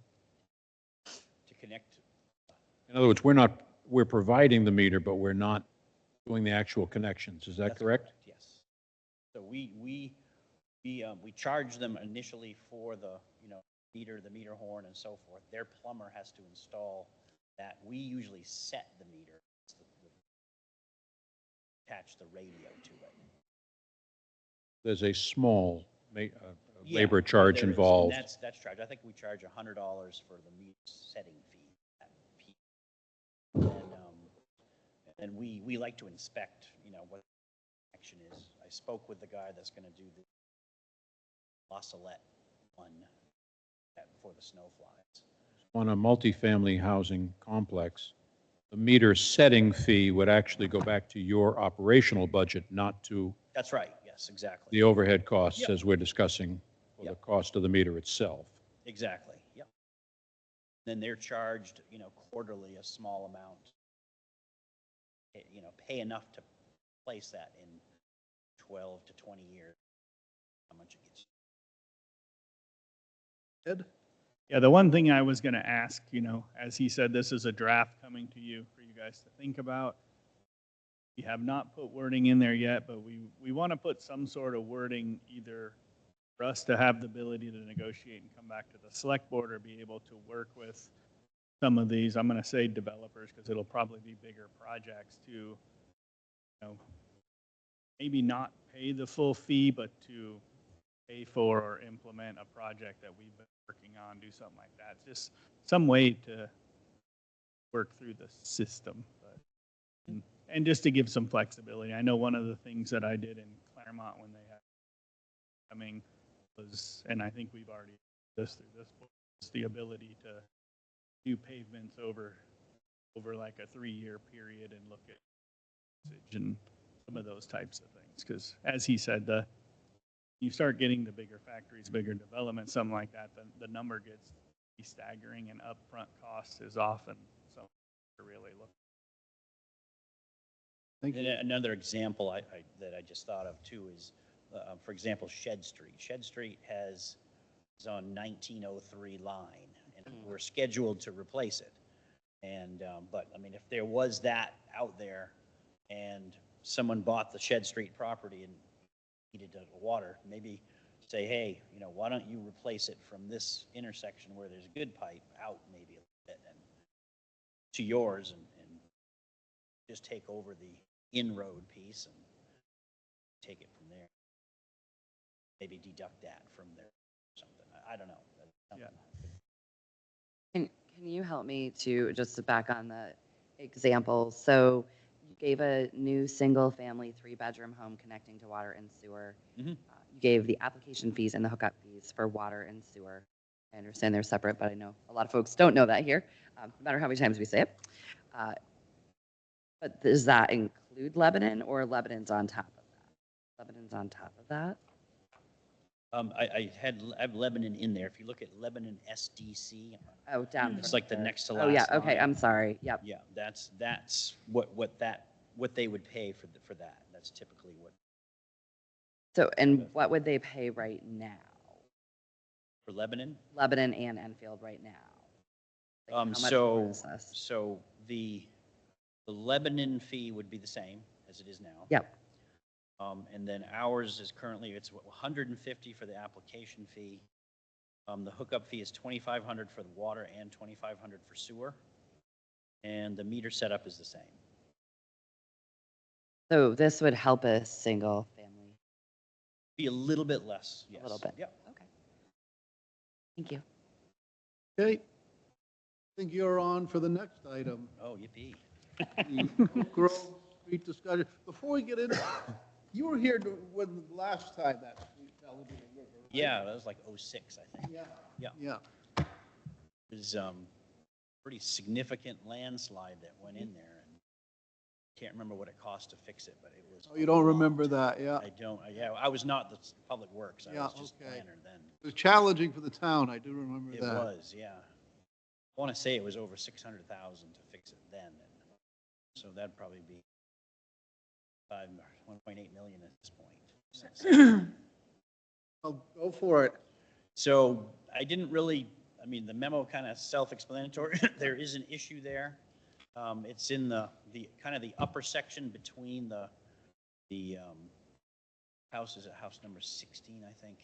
To connect. In other words, we're providing the meter, but we're not doing the actual connections. Is that That's correct? Yes. So we charge them initially for the, you know, meter, the meter horn, and so forth. Their plumber has to install that. We usually set the meter, attach the radio to it. there's a small Yeah, labor charge there is, and involved. that's charged. I think we charge $100 for the meter setting fee. At peak. And we like to inspect, what the action is. I spoke with the guy that's going to do the La Salette one for the snow flies. On a multifamily housing complex, the meter setting fee would actually go back to your operational budget, not to That's right. Yes, exactly. the overhead costs Yep. as we're discussing, or the Yep. cost of the meter itself. Exactly. Yep. Then they're charged, quarterly a small amount. Pay enough to place that in 12 to 20 years. How much it gets. Ed? Yeah, the one thing I was going to ask, as he said, this is a draft coming to you for you guys to think about. We have not put wording in there yet, but we want to put some sort of wording either for us to have the ability to negotiate and come back to the select board or be able to work with some of these, I'm going to say developers, because it'll probably be bigger projects to, maybe not pay the full fee, but to pay for or implement a project that we've been working on, do something like that. Just some way to work through the system. And just to give some flexibility. I know one of the things that I did in Claremont when they had coming was, and I think we've already this through this book, is the ability to do pavements over like a 3-year period and look at usage and some of those types of things. Because as he said, you start getting the bigger factories, bigger development, something like that, then the number gets staggering, and upfront cost is often something to really look. Thank And you. another example that I just thought of too is, for example, Shed Street. Shed Street is on 1903 line, and we're scheduled to replace it. And but I mean, if there was that out there, and someone bought the Shed Street property and needed water, maybe say, hey, why don't you replace it from this intersection where there's a good pipe out maybe a little bit and to yours, and just take over the in-road piece and take it from there. Maybe deduct that from there or something. I don't know. Yeah. Can you help me to just to back on the example? So you gave a new single-family 3-bedroom home connecting to water and sewer. Mhm. You gave the application fees and the hookup fees for water and sewer. I understand they're separate, but I know a lot of folks don't know that here, no matter how many times we say it. But does that include Lebanon, or Lebanon's on top of that? Lebanon's on top of that? I have Lebanon in there. If you look at Lebanon SDC, Oh, down. it's from like the next to last. Oh, yeah, okay, line. I'm sorry, yep. Yeah, that's what they would pay for that. That's typically what So, and what would they pay right now? for Lebanon. Lebanon and Enfield right now? Like, how much more is this? So the Lebanon fee would be the same as it is now. Yep, And then ours is currently, it's $150 for the application fee. The hookup fee is $2,500 for the water and $2,500 for sewer. And the meter setup is the same. so this would help a single family, Be a little bit less, yes. a little bit? Yep. Okay. Thank you. Okay. I think you're on for the next item. Oh, yippee. The Oak Grove Street discussion. Before we get into it, you were here when the last time that street fell into the river, right? Yeah, that was like '06, I think. Yeah. Yeah. Yeah. It was pretty significant landslide that went in there, and can't remember what it cost to fix it, but it was. Oh, you don't remember that, yeah. I don't. Yeah, I was not the public works. I Yeah, was just okay. planner then. It was challenging for the town, I do remember It that. was, yeah. I want to say it was over 600,000 to fix it then, and so that'd probably be 1.8 million at this point. Well, go for it. So I didn't really, I mean, the memo kind of self-explanatory. There is an issue there. It's in the kind of the upper section between the house, is it house number 16, I think,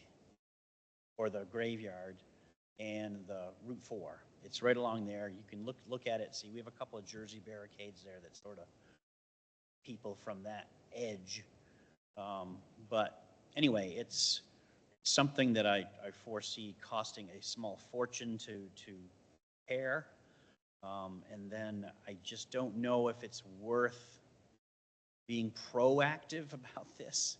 or the graveyard, and the Route 4. It's right along there. You can look at it, see, we have a couple of Jersey barricades there that sort of people from that edge. But anyway, it's something that I foresee costing a small fortune to repair. And then I just don't know if it's worth being proactive about this.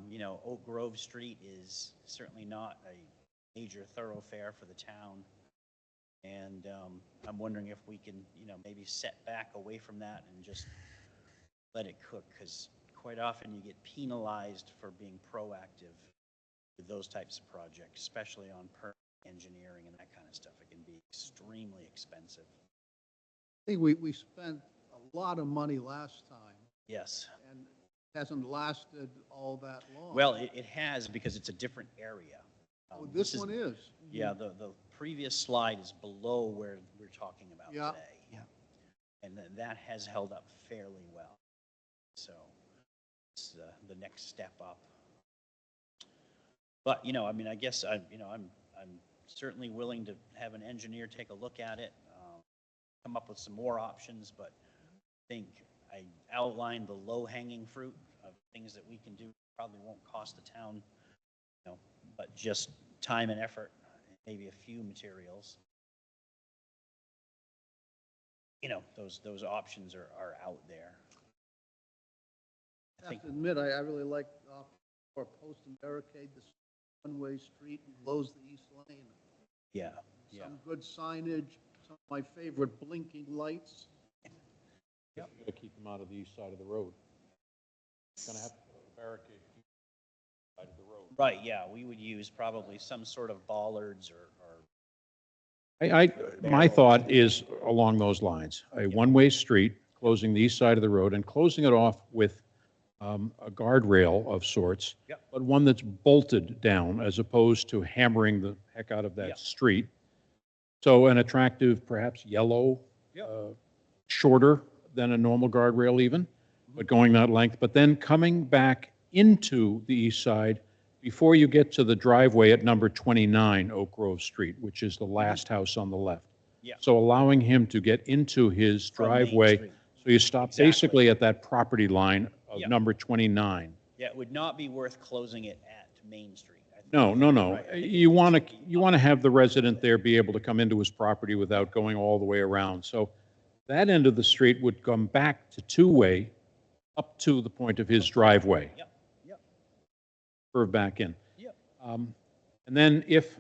You know, Oak Grove Street is certainly not a major thoroughfare for the town. And I'm wondering if we can, you know, maybe set back away from that and just let it cook, because quite often you get penalized for being proactive with those types of projects, especially on permit engineering and that kind of stuff. It can be extremely expensive. I think we spent a lot of money last time, Yes. and it hasn't lasted all that long. Well, it has, because it's a different area. Oh, this one is? Yeah, the previous slide is below where we're talking about Yeah. today. Yeah. And that has held up fairly well. So it's the next step up. But, you know, I mean, I guess I'm certainly willing to have an engineer take a look at it, come up with some more options, but I think I outlined the low-hanging fruit of things that we can do. Probably won't cost the town, you know, but just time and effort, maybe a few materials. You know, those options are out there. I have to admit, I really like for post and barricade this one-way street and close the east lane. Yeah, yeah. Some good signage, some of my favorite blinking lights. You got to keep them out of the east side of the road. Going to have to barricade the side of the road. Right, yeah, we would use probably some sort of bollards or My thought is along those lines, a one-way street, closing the east side of the road and closing it off with a guardrail of sorts, Yep. but one that's bolted down as opposed to hammering the heck out of that Yep. street. So an attractive, perhaps yellow, Yep. shorter than a normal guardrail even, but going that length, but then coming back into the east side before you get to the driveway at number 29 Oak Grove Street, which is the last house on the left. Yeah. So allowing him to get into his From Main driveway, Street. so you stop Exactly. basically at that property line of Yeah. number 29. Yeah, it would not be worth closing it at Main Street. I think. No. Right, I think it You needs want to to, be you want to have the resident there be able to come into his property without going all the way around. So that end of the street would come back to two-way up to the point of his driveway. Yep, yep, Curve back in. yep. And then if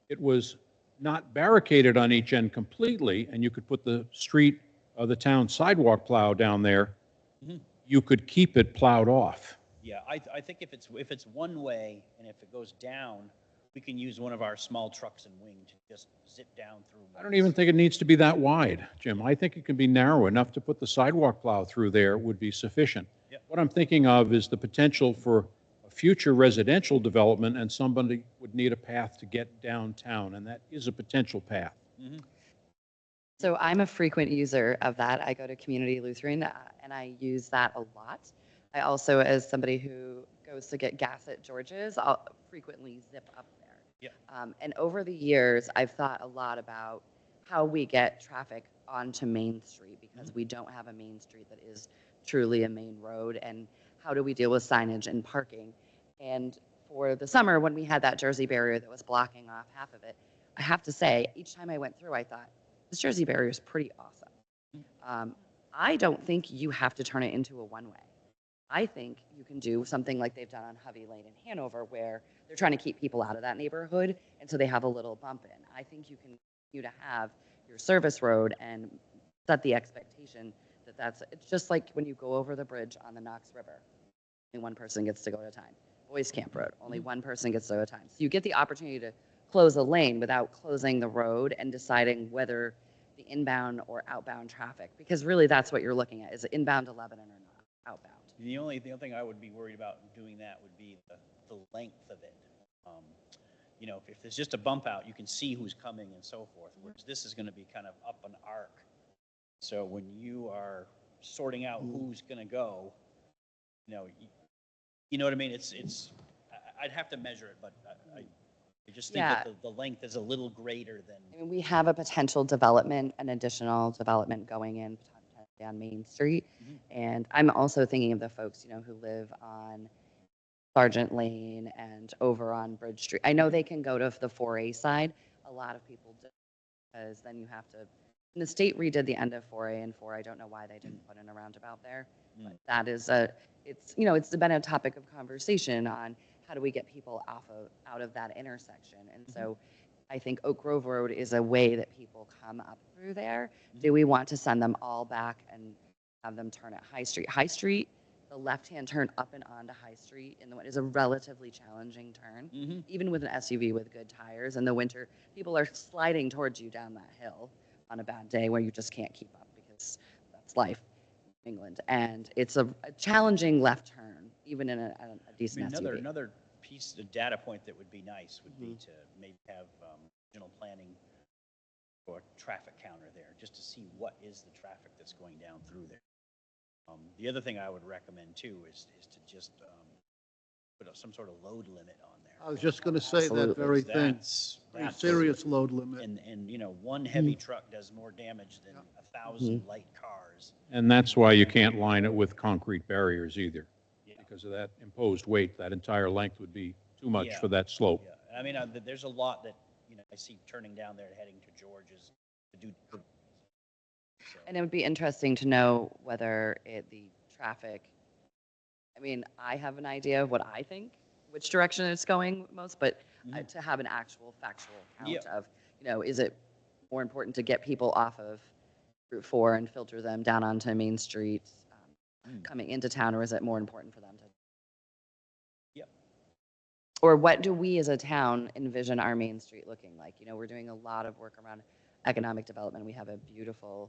it was not barricaded on each end completely, and you could put the street, the town sidewalk plow down there, Mhm. you could keep it plowed off. Yeah, I think if it's one way and if it goes down, we can use one of our small trucks and wing to just zip down through. I don't even think it needs to be that wide, Jim. I think it can be narrow enough to put the sidewalk plow through there would be sufficient. Yep. What I'm thinking of is the potential for a future residential development, and somebody would need a path to get downtown, and that is a potential path. So I'm a frequent user of that. I go to Community Lutheran and I use that a lot. I also, as somebody who goes to get gas at George's, I'll frequently zip up there. Yeah. And over the years, I've thought a lot about how we get traffic onto Main Street because we don't have a Main Street that is truly a main road. And how do we deal with signage and parking? And for the summer, when we had that Jersey barrier that was blocking off half of it, I have to say, each time I went through, I thought, this Jersey barrier is pretty awesome. I don't think you have to turn it into a one-way. I think you can do something like they've done on Hovey Lane in Hanover, where they're trying to keep people out of that neighborhood, and so they have a little bump in. I think you can continue to have your service road and set the expectation that it's just like when you go over the bridge on the Knox River. Only one person gets to go at a time. Boys Camp Road, only one person gets to go at a time. So you get the opportunity to close a lane without closing the road and deciding whether the inbound or outbound traffic, because really that's what you're looking at, is it inbound to Lebanon or not outbound. The only thing I would be worried about doing that would be the length of it. You know, if there's just a bump out, you can see who's coming and so forth, whereas this is going to be kind of up an arc. So when you are sorting out who's going to go, you know what I mean? I'd have to measure it, but I just think that the length is a little greater than. I mean, we have a potential development, an additional development going in potentially on Main Street. And I'm also thinking of the folks, who live on Sergeant Lane and over on Bridge Street. I know they can go to the 4A side. A lot of people do, because then you have to, and the state redid the end of 4A and 4. I don't know why they didn't put in a roundabout there. But that is it's, it's been a topic of conversation on how do we get people out of that intersection. And so I think Oak Grove Road is a way that people come up through there. Do we want to send them all back and have them turn at High Street? High Street, the left-hand turn up and onto High Street in the winter is a relatively challenging turn, even with an SUV with good tires. In the winter, people are sliding towards you down that hill on a bad day where you just can't keep up because that's life in England. And it's a challenging left turn, even in a decent SUV. Another piece of data point that would be nice would be to maybe have regional planning or a traffic counter there, just to see what is the traffic that's going down through there. The other thing I would recommend too is to just put some sort of load limit on there. I was just going to say that very thing. Pretty serious load limit. And one heavy truck does more damage than 1,000 light cars. And that's why you can't line it with concrete barriers either. Because of that imposed weight, that entire length would be too much for that slope. Yeah. I mean, there's a lot that, I see turning down there and heading to George's to do. So. And it would be interesting to know whether the traffic, I mean, I have an idea of what I think, which direction it's going most, but to have an actual factual count of, is it more important to get people off of Route 4 and filter them down onto Main Street coming into town, or is it more important for them to? Or what do we as a town envision our Main Street looking like? We're doing a lot of work around economic development. We have a beautiful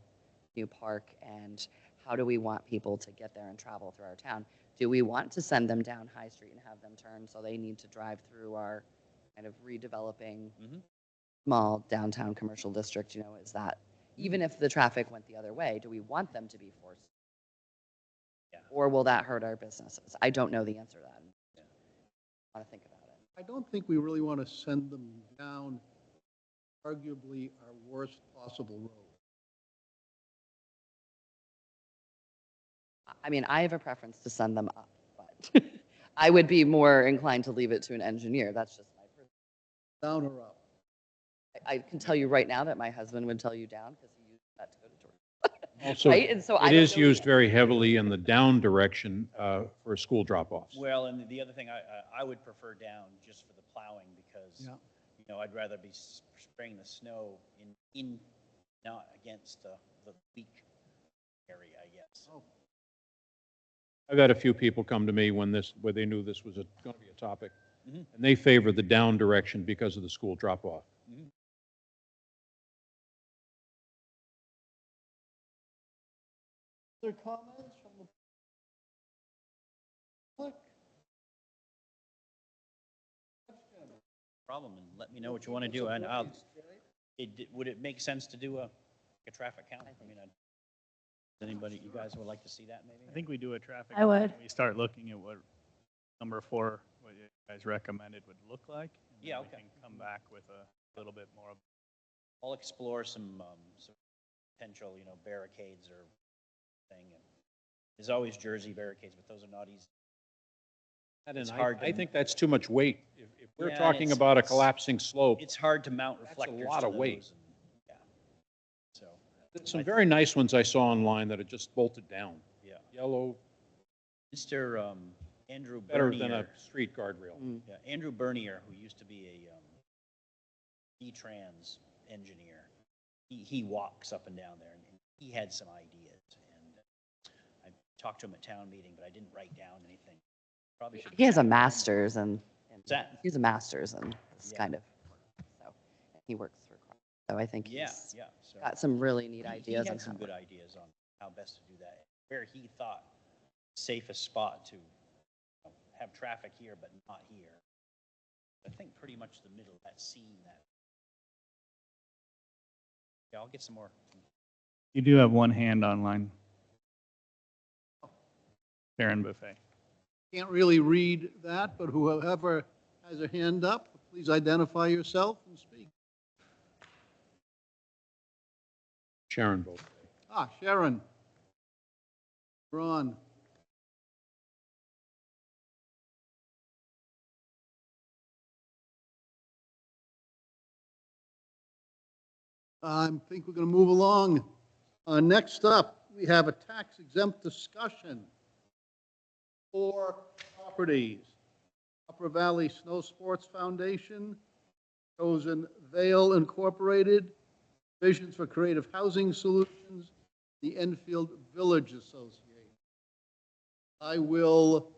new park, and how do we want people to get there and travel through our town? Do we want to send them down High Street and have them turn so they need to drive through our kind of redeveloping small downtown commercial district? Is that, even if the traffic went the other way, do we want them to be forced? Or will that hurt our businesses? I don't know the answer to that. I want to think about it. I don't think we really want to send them down arguably our worst possible road. I mean, I have a preference to send them up, but I would be more inclined to leave it to an engineer. That's just my preference. Down or up? I can tell you right now that my husband would tell you down because he used that to go to Georgia. Also, right? And so it is used very heavily in the down direction for school drop-offs. Well, and the other thing, I would prefer down just for the plowing because, I'd rather be spraying the snow in not against the weak area, I guess. Oh. I've had a few people come to me where they knew this was going to be a topic, and they favor the down direction because of the school drop-off. Other comments from the public? Problem, and let me know what you want to do, and would it make sense to do a traffic count? I mean, anybody, you guys would like to see that maybe? I think we do a traffic. I would. We start looking at what number 4, what you guys recommended would look like. And then we can come back with a little bit more of. I'll explore some potential, barricades or thing. And there's always Jersey barricades, but those are not easy. It's hard. I think that's too much weight. If we're talking about a collapsing slope, it's hard to mount that's reflectors. a lot of weight. So there's some very nice ones I saw online that are just bolted down. Yeah. Yellow, Mr. Andrew better Bernier, than a street guardrail. Yeah, Andrew Bernier, who used to be a E-Trans engineer, he walks up and down there, and he had some ideas. And I talked to him at town meeting, but I didn't write down anything. Probably should. He has a master's and that? he's a master's in this kind of work. So he works for Crown. So I think he's So got some really neat he ideas. had some good ideas on how best to do that. Where he thought safest spot to have traffic here, but not here. I think pretty much the middle of that scene. I'll get some more. You do have one hand online. Karen Buffet. Can't really read that, but whoever has a hand up, please identify yourself and speak. Sharon both. Sharon. Ron. I think we're going to move along. Next up, we have a tax exempt discussion for properties. Upper Valley Snow Sports Foundation, Chosen Vale Incorporated, Visions for Creative Housing Solutions, the Enfield Village Association. I will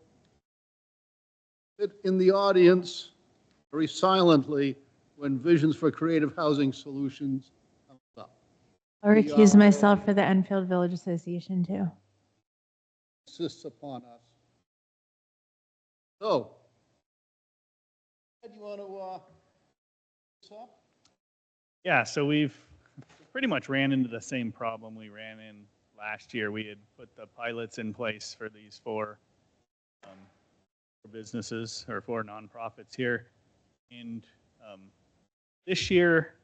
sit in the audience very silently when Visions for Creative Housing Solutions comes up. I'll recuse myself for the Enfield Village Association too. Insists upon us. So, Ed, you want to this up? Yeah, so we've pretty much ran into the same problem we ran in last year. We had put the pilots in place for these four businesses or four nonprofits here. And this year,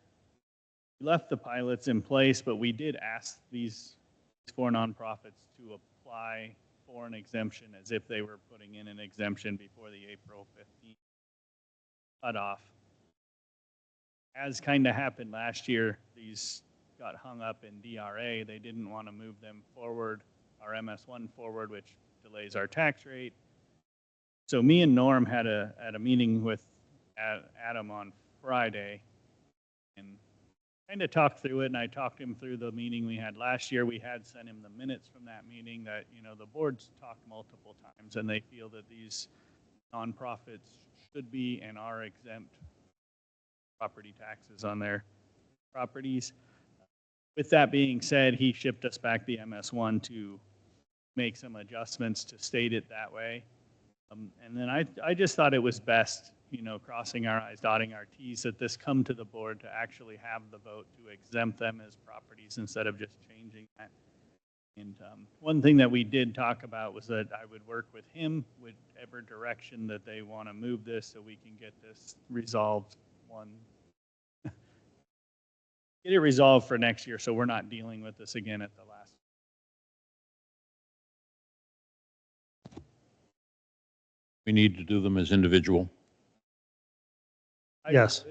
we left the pilots in place, but we did ask these four nonprofits to apply for an exemption as if they were putting in an exemption before the April 15th cutoff. As kind of happened last year, these got hung up in DRA. They didn't want to move them forward, our MS1 forward, which delays our tax rate. So me and Norm had a meeting with Adam on Friday and kind of talked through it, and I talked him through the meeting we had last year. We had sent him the minutes from that meeting that, you know, the board's talked multiple times, and they feel that these nonprofits should be and are exempt property taxes on their properties. With that being said, he shipped us back the MS1 to make some adjustments to state it that way. And then I just thought it was best, you know, crossing our I's, dotting our T's, that this come to the board to actually have the vote to exempt them as properties instead of just changing that. And one thing that we did talk about was that I would work with him whichever direction that they want to move this so we can get this resolved get it resolved for next year so we're not dealing with this again at the last. We need to do them as individual. Yes.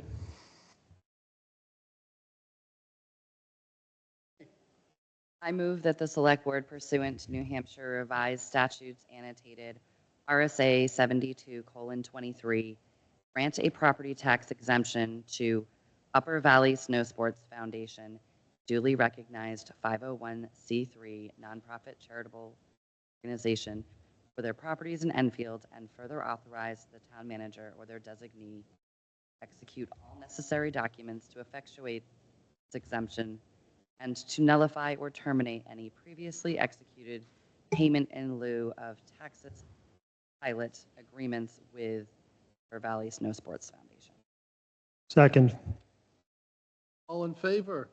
I move that the select board pursuant to New Hampshire revised statutes annotated RSA 72:23 grant a property tax exemption to Upper Valley Snow Sports Foundation, duly recognized 501c3 nonprofit charitable organization for their properties in Enfield, and further authorize the town manager or their designee execute all necessary documents to effectuate this exemption and to nullify or terminate any previously executed payment in lieu of taxes pilot agreements with Upper Valley Snow Sports Foundation. Second. All in favor?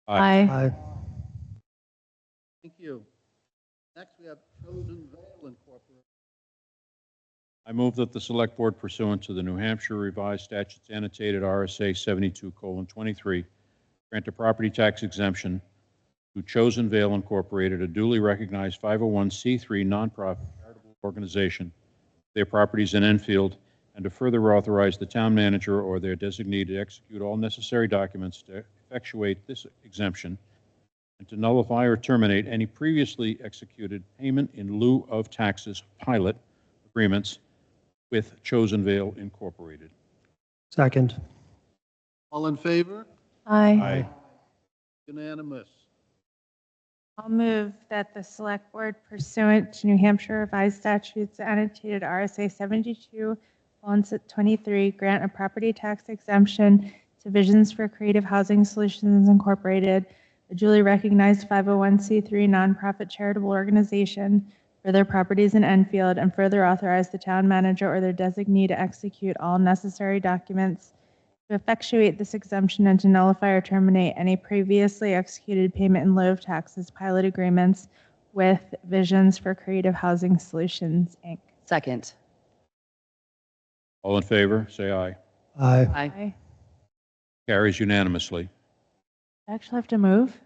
Aye. Aye. Thank you. Next, we have Chosen Vale Incorporated. I move that the select board pursuant to the New Hampshire revised statutes annotated RSA 72:23 grant a property tax exemption to Chosen Vale Incorporated, a duly recognized 501c3 nonprofit charitable organization, their properties in Enfield, and to further authorize the town manager or their designee to execute all necessary documents to effectuate this exemption and to nullify or terminate any previously executed payment in lieu of taxes pilot agreements with Chosen Vale Incorporated. Second. All in favor? Aye. Unanimous. I'll move that the select board pursuant to New Hampshire revised statutes annotated RSA 72:23 grant a property tax exemption to Visions for Creative Housing Solutions Incorporated, a duly recognized 501c3 nonprofit charitable organization for their properties in Enfield, and further authorize the town manager or their designee to execute all necessary documents to effectuate this exemption and to nullify or terminate any previously executed payment in lieu of taxes pilot agreements with Visions for Creative Housing Solutions, Inc. Second. All in favor, say aye. Aye. Aye. Carries unanimously. I actually have to move?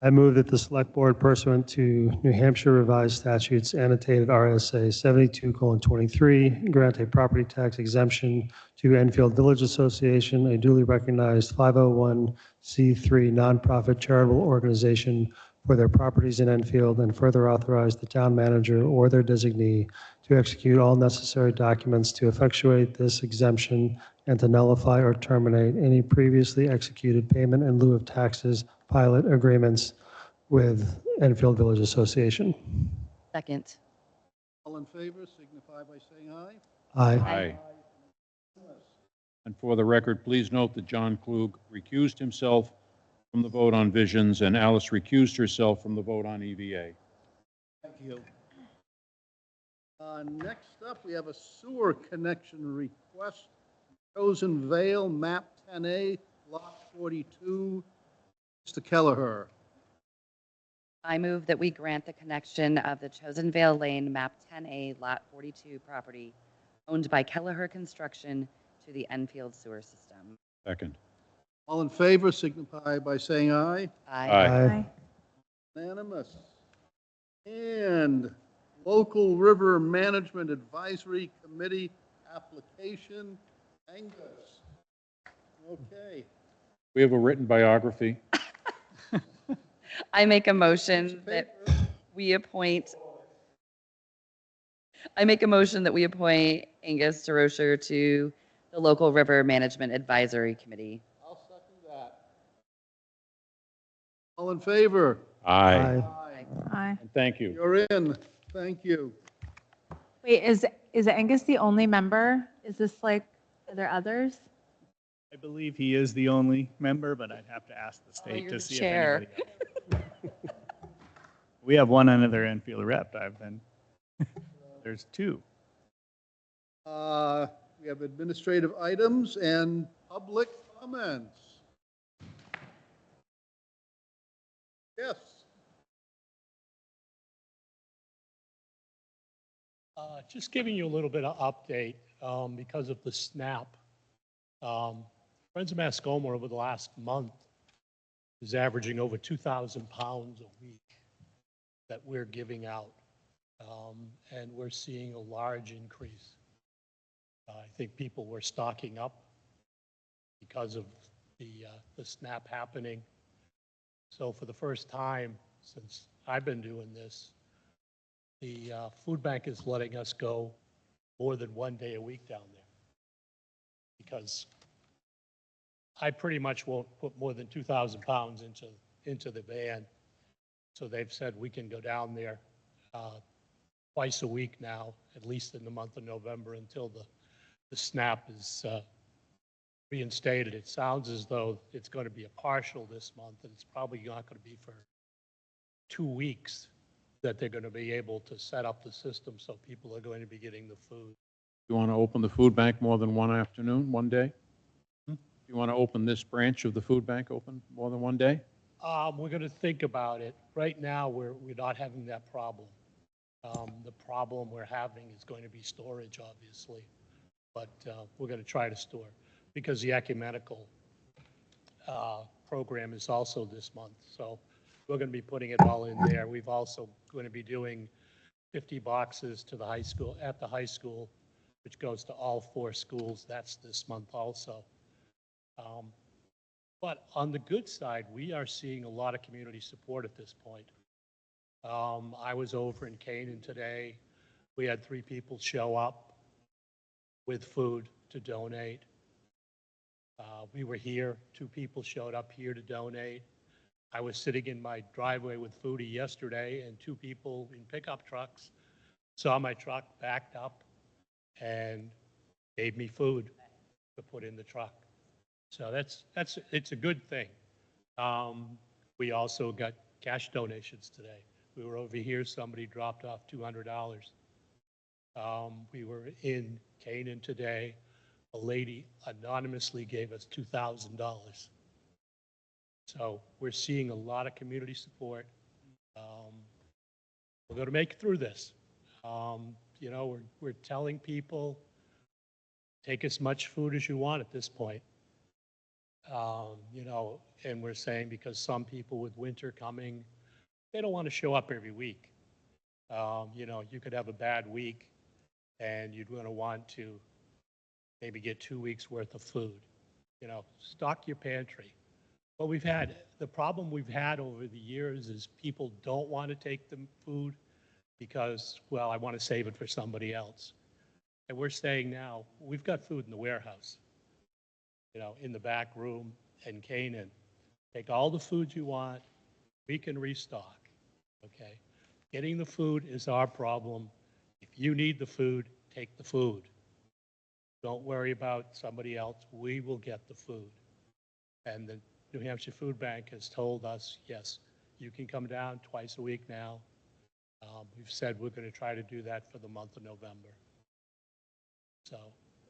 I move that the Select Board pursuant to New Hampshire Revised Statutes annotated RSA 72:23, grant a property tax exemption to Enfield Village Association, a duly recognized 501c3 nonprofit charitable organization, for their properties in Enfield, and further authorize the town manager or their designee to execute all necessary documents to effectuate this exemption and to nullify or terminate any previously executed payment in lieu of taxes pilot agreements with Enfield Village Association. Second. All in favor, signify by saying aye. Aye. Aye. And for the record, please note that John Klug recused himself from the vote on visions, and Alice recused herself from the vote on EVA. Thank you. Next up, we have a sewer connection request. Chosen Vale, map 10A, lot 42. Mr. Kelleher. I move that we grant the connection of the Chosen Vale Lane, map 10A, lot 42 property owned by Kelleher Construction to the Enfield sewer system. Second. All in favor, signify by saying aye. Aye. Unanimous. And Local River Management Advisory Committee application, Angus. Okay. We have a written biography. I make a motion that we appoint Angus DeRocher to the Local River Management Advisory Committee. I'll second that. All in favor? Aye. Aye. Aye. And thank you. You're in. Thank you. Wait, is Angus the only member? Is this like, are there others? I believe he is the only member, but I'd have to ask the state you're to the see chair. if anybody else. We have one other Enfield rep. There's two. We have administrative items and public comments. Yes. Just giving you a little bit of update because of the SNAP. Friends of Mascoma over the last month is averaging over 2,000 pounds a week that we're giving out. And we're seeing a large increase. I think people were stocking up because of the SNAP happening. So for the first time since I've been doing this, the food bank is letting us go more than one day a week down there, because I pretty much won't put more than 2,000 pounds into the van. So they've said we can go down there twice a week now, at least in the month of November, until the SNAP is reinstated. It sounds as though it's going to be a partial this month, and it's probably not going to be for 2 weeks that they're going to be able to set up the system, so people are going to be getting the food. You want to open the food bank more than one afternoon, one day? You want to open this branch of the food bank open more than one day? We're going to think about it. Right now, we're not having that problem. The problem we're having is going to be storage, obviously, but we're going to try to store, because the ecumenical program is also this month. So we're going to be putting it all in there. We've also going to be doing 50 boxes to the high school, at the high school, which goes to all 4 schools. That's this month also. But on the good side, we are seeing a lot of community support at this point. I was over in Canaan today. We had 3 people show up with food to donate. We were here, 2 people showed up here to donate. I was sitting in my driveway with Foodie yesterday, and 2 people in pickup trucks saw my truck, backed up, and gave me food to put in the truck. So it's a good thing. We also got cash donations today. We were over here, somebody dropped off $200. We were in Canaan today. A lady anonymously gave us $2,000. So we're seeing a lot of community support. We're going to make it through this. You know, we're telling people, take as much food as you want at this point. You know, and we're saying because some people with winter coming, they don't want to show up every week. You know, you could have a bad week and you're going to want to maybe get 2 weeks worth of food. You know, stock your pantry. But the problem we've had over the years is people don't want to take the food because, well, I want to save it for somebody else. And we're saying now, we've got food in the warehouse, you know, in the back room in Canaan. Take all the food you want, we can restock, okay? Getting the food is our problem. If you need the food, take the food. Don't worry about somebody else, we will get the food. And the New Hampshire Food Bank has told us, yes, you can come down twice a week now. We've said we're going to try to do that for the month of November. So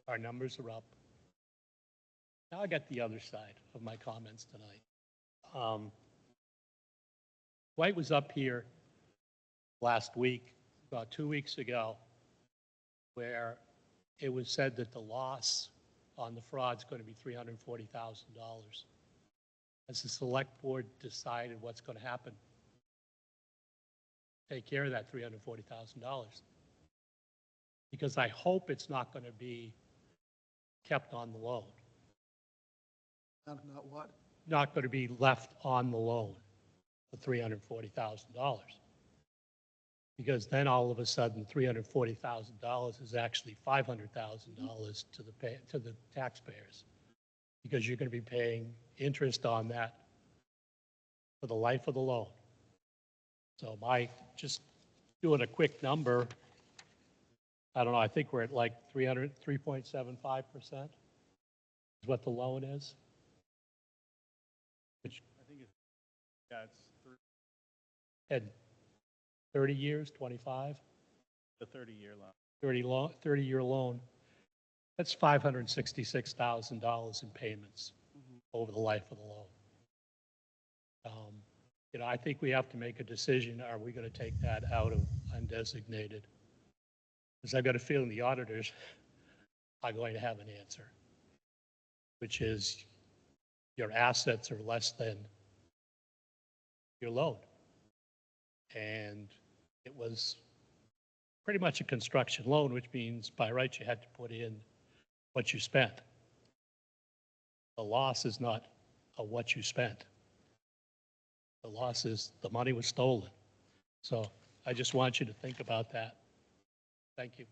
our numbers are up. Now I got the other side of my comments tonight. Dwight was up here last week, about 2 weeks ago, where it was said that the loss on the fraud is going to be $340,000. Has the select board decided what's going to happen? Take care of that $340,000. Because I hope it's not going to be kept on the loan. Not what? Not going to be left on the loan, the $340,000. Because then all of a sudden, $340,000 is actually $500,000 to the taxpayers. Because you're going to be paying interest on that for the life of the loan. So just doing a quick number, I don't know, I think we're at like 3.75% is what the loan is. Which I think it's, yeah, it's had 30 years, 25, the 30-year loan. 30-year loan. That's $566,000 in payments over the life of the loan. You know, I think we have to make a decision. Are we going to take that out of undesignated? Because I've got a feeling the auditors are going to have an answer, which is your assets are less than your loan. And it was pretty much a construction loan, which means by right you had to put in what you spent. The loss is not a what you spent. The loss is the money was stolen. So I just want you to think about that. Thank you.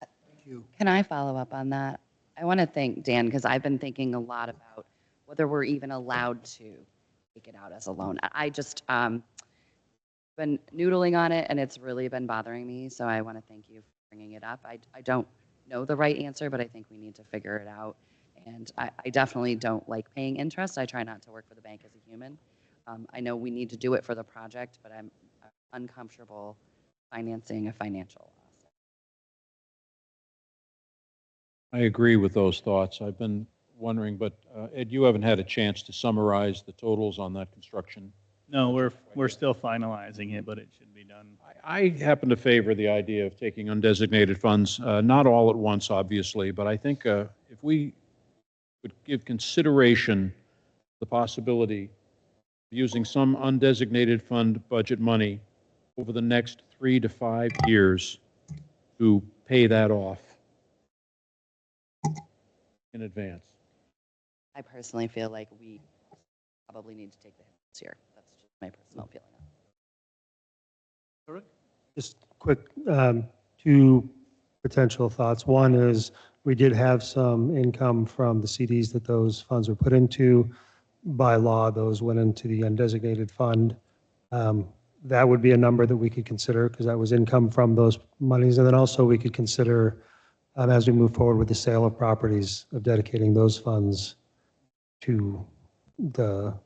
Thank you. Can I follow up on that? I want to thank Dan because I've been thinking a lot about whether we're even allowed to take it out as a loan. I just been noodling on it and it's really been bothering me. So I want to thank you for bringing it up. I don't know the right answer, but I think we need to figure it out. And I definitely don't like paying interest. I try not to work for the bank as a human. I know we need to do it for the project, but I'm uncomfortable financing a financial asset. I agree with those thoughts. I've been wondering, but Ed, you haven't had a chance to summarize the totals on that construction. No, we're still finalizing it, but it should be done. I happen to favor the idea of taking undesignated funds, not all at once, obviously, but I think if we would give consideration the possibility of using some undesignated fund budget money over the next 3 to 5 years to pay that off in advance. I personally feel like we probably need to take the hit this year. That's just my personal feeling. Eric? Just quick, two potential thoughts. One is we did have some income from the CDs that those funds were put into. By law, those went into the undesignated fund. That would be a number that we could consider because that was income from those monies. And then also we could consider, as we move forward with the sale of properties, of dedicating those funds to the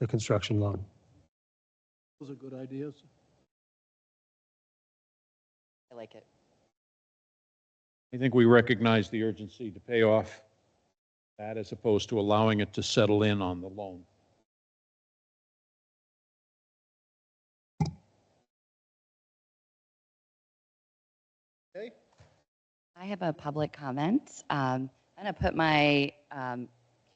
construction loan. Those are good ideas. I like it. I think we recognize the urgency to pay off that as opposed to allowing it to settle in on the loan. I have a public comment. I'm going to put my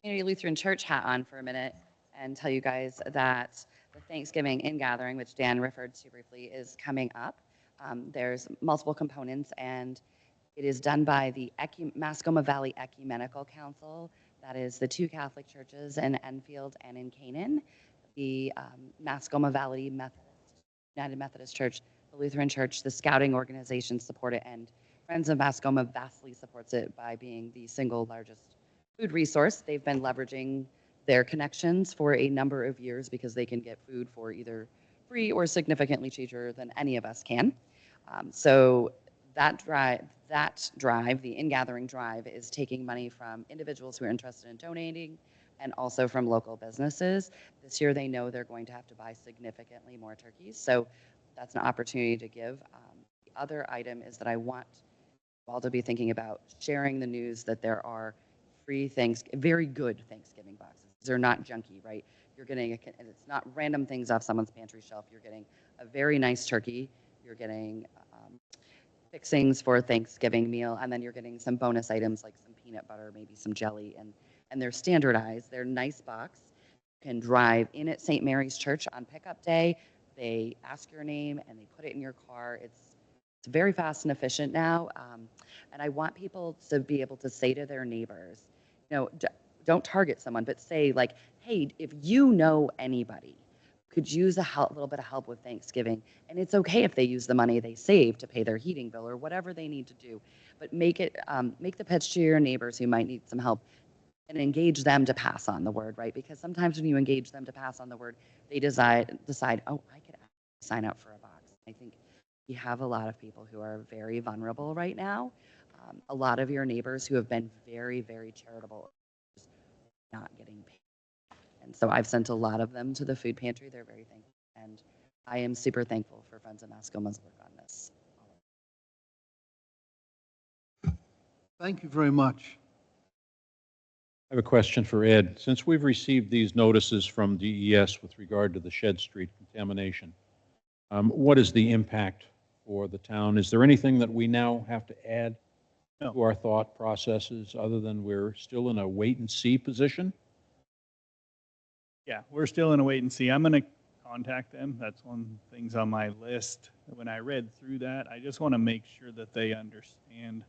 Community Lutheran Church hat on for a minute and tell you guys that the Thanksgiving in-gathering, which Dan referred to briefly, is coming up. There's multiple components, and it is done by the Mascoma Valley Ecumenical Council. That is the two Catholic churches in Enfield and in Canaan, the Mascoma Valley United Methodist Church, the Lutheran Church, the Scouting organization support it, and Friends of Mascoma vastly supports it by being the single largest food resource. They've been leveraging their connections for a number of years because they can get food for either free or significantly cheaper than any of us can. So that drive, the in-gathering drive, is taking money from individuals who are interested in donating and also from local businesses. This year they know they're going to have to buy significantly more turkeys, so that's an opportunity to give. The other item is that I want you all to be thinking about sharing the news that there are free very good Thanksgiving boxes. They're not junky, right? You're getting, and it's not random things off someone's pantry shelf. You're getting a very nice turkey. You're getting fixings for a Thanksgiving meal, and then you're getting some bonus items like some peanut butter, maybe some jelly, and they're standardized. They're nice box. You can drive in at St. Mary's Church on pickup day. They ask your name and they put it in your car. It's very fast and efficient now, and I want people to be able to say to their neighbors, don't target someone, but say like, hey, if you know anybody could use a little bit of help with Thanksgiving, and it's okay if they use the money they save to pay their heating bill or whatever they need to do, but make the pitch to your neighbors who might need some help and engage them to pass on the word, right? Because sometimes when you engage them to pass on the word, they decide, oh, I could sign up for a box. I think we have a lot of people who are very vulnerable right now. A lot of your neighbors who have been very, very charitable, not getting paid. And so I've sent a lot of them to the food pantry. They're very thankful. And I am super thankful for Friends of Mascoma's work on this. Thank you very much. I have a question for Ed. Since we've received these notices from DES with regard to the Shed Street contamination, what is the impact for the town? Is there anything that we now have to add to our thought processes other than we're still in a wait-and-see position? Yeah, we're still in a wait and see. I'm going to contact them. That's one of the things on my list. When I read through that, I just want to make sure that they understand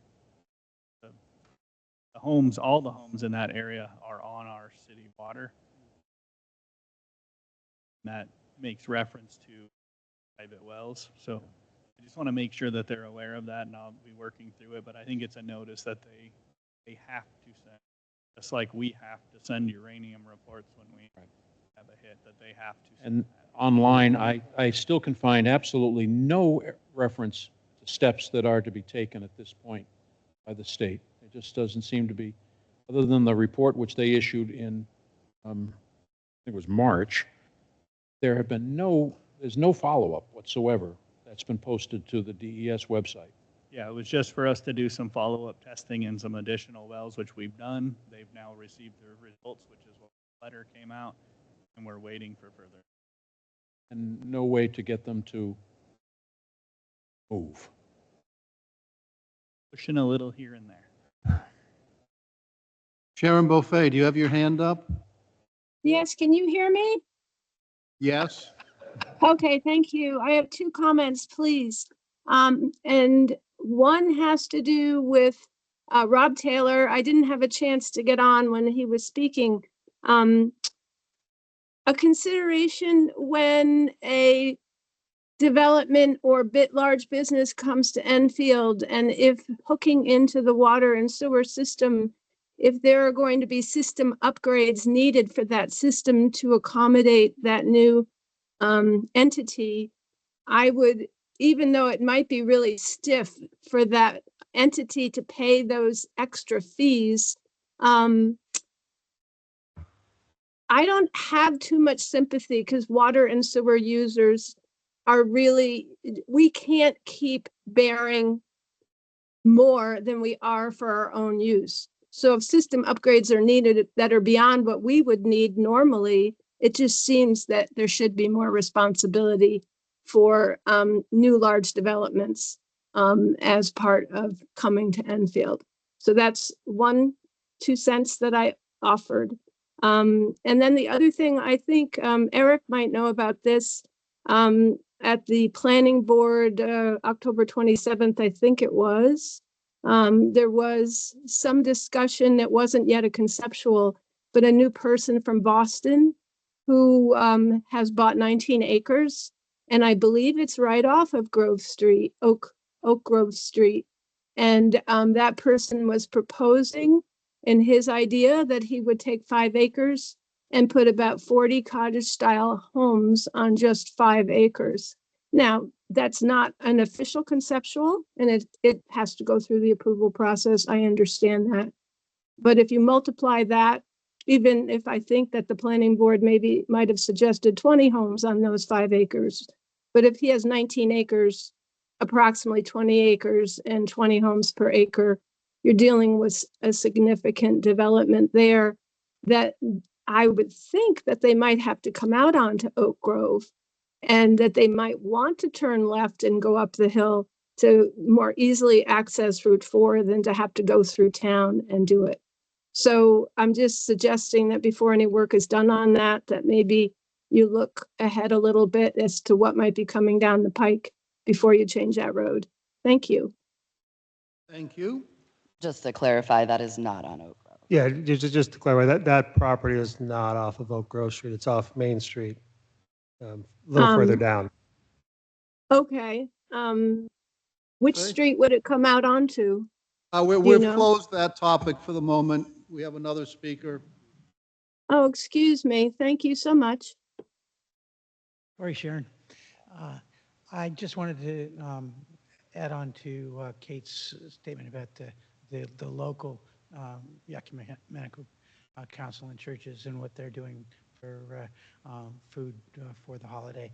the homes, all the homes in that area are on our city water. That makes reference to private wells. So I just want to make sure that they're aware of that, and I'll be working through it. But I think it's a notice that they have to send, just like we have to send uranium reports when we have a hit, that they have to send And that. online, I still can find absolutely no reference to steps that are to be taken at this point by the state. It just doesn't seem to be, other than the report which they issued in, I think it was March, there's no follow-up whatsoever that's been posted to the DES website. Yeah, it was just for us to do some follow-up testing and some additional wells, which we've done. They've now received their results, which is what the letter came out, and we're waiting for further. And no way to get them to move. Pushing a little here and there. Sharon Buffet, do you have your hand up? Yes, can you hear me? Yes. Okay, thank you. I have two comments, please. And one has to do with Rob Taylor. I didn't have a chance to get on when he was speaking. A consideration when a development or large business comes to Enfield, and if hooking into the water and sewer system, if there are going to be system upgrades needed for that system to accommodate that new entity, I would, even though it might be really stiff for that entity to pay those extra fees, I don't have too much sympathy because water and sewer users are really, we can't keep bearing more than we are for our own use. So if system upgrades are needed that are beyond what we would need normally, it just seems that there should be more responsibility for new large developments as part of coming to Enfield. So that's 2 cents that I offered. And then the other thing, I think Eric might know about this. At the planning board, October 27th, I think it was, there was some discussion that wasn't yet a conceptual, but a new person from Boston who has bought 19 acres. And I believe it's right off of Grove Street, Oak Grove Street. And that person was proposing in his idea that he would take 5 acres and put about 40 cottage-style homes on just 5 acres. Now, that's not an official conceptual, and it has to go through the approval process. I understand that. But if you multiply that, even if I think that the planning board maybe might have suggested 20 homes on those 5 acres, but if he has 19 acres, approximately 20 acres and 20 homes per acre, you're dealing with a significant development there that I would think that they might have to come out onto Oak Grove and that they might want to turn left and go up the hill to more easily access Route 4 than to have to go through town and do it. So I'm just suggesting that before any work is done on that, that maybe you look ahead a little bit as to what might be coming down the pike before you change that road. Thank you. Thank you. Just to clarify, that is not on Oak Grove. Yeah, just to clarify, that property is not off of Oak Grove Street. It's off Main Street, a little further down. Okay. Which Okay. street would it come out onto? We've know? closed that topic for the moment. We have another speaker. Oh, excuse me. Thank you so much. Sorry, Sharon. I just wanted to add on to Kate's statement about the local ecumenical council and churches and what they're doing for food for the holiday.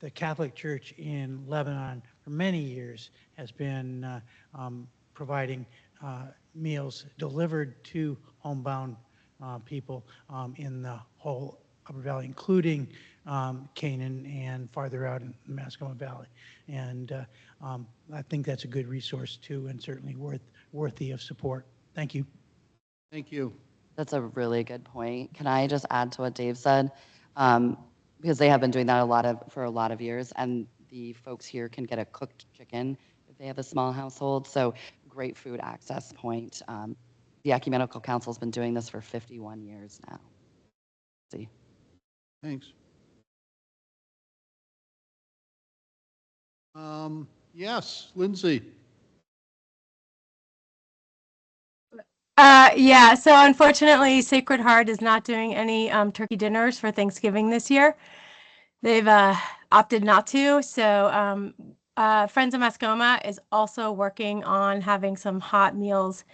The Catholic Church in Lebanon for many years has been providing meals delivered to homebound people in the whole Upper Valley, including Canaan and farther out in the Mascoma Valley. And I think that's a good resource too, and certainly worthy of support. Thank you. Thank you. That's a really good point. Can I just add to what Dave said? Because they have been doing that for a lot of years, and the folks here can get a cooked chicken if they have a small household. So great food access point. The Ecumenical Council has been doing this for 51 years now. See. Thanks. Yes, Lindsay. Yeah, so unfortunately, Sacred Heart is not doing any turkey dinners for Thanksgiving this year. They've opted not to. So Friends of Mascoma is also working on having some hot meals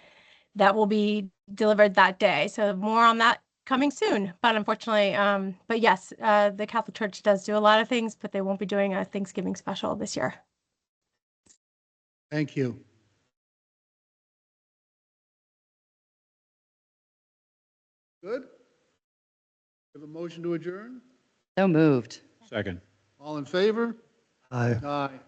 that will be delivered that day. So more on that coming soon. But unfortunately, but yes, the Catholic Church does do a lot of things, but they won't be doing a Thanksgiving special this year. Thank you. Good. We have a motion to adjourn? So moved. Second. All in favor? Aye. Aye.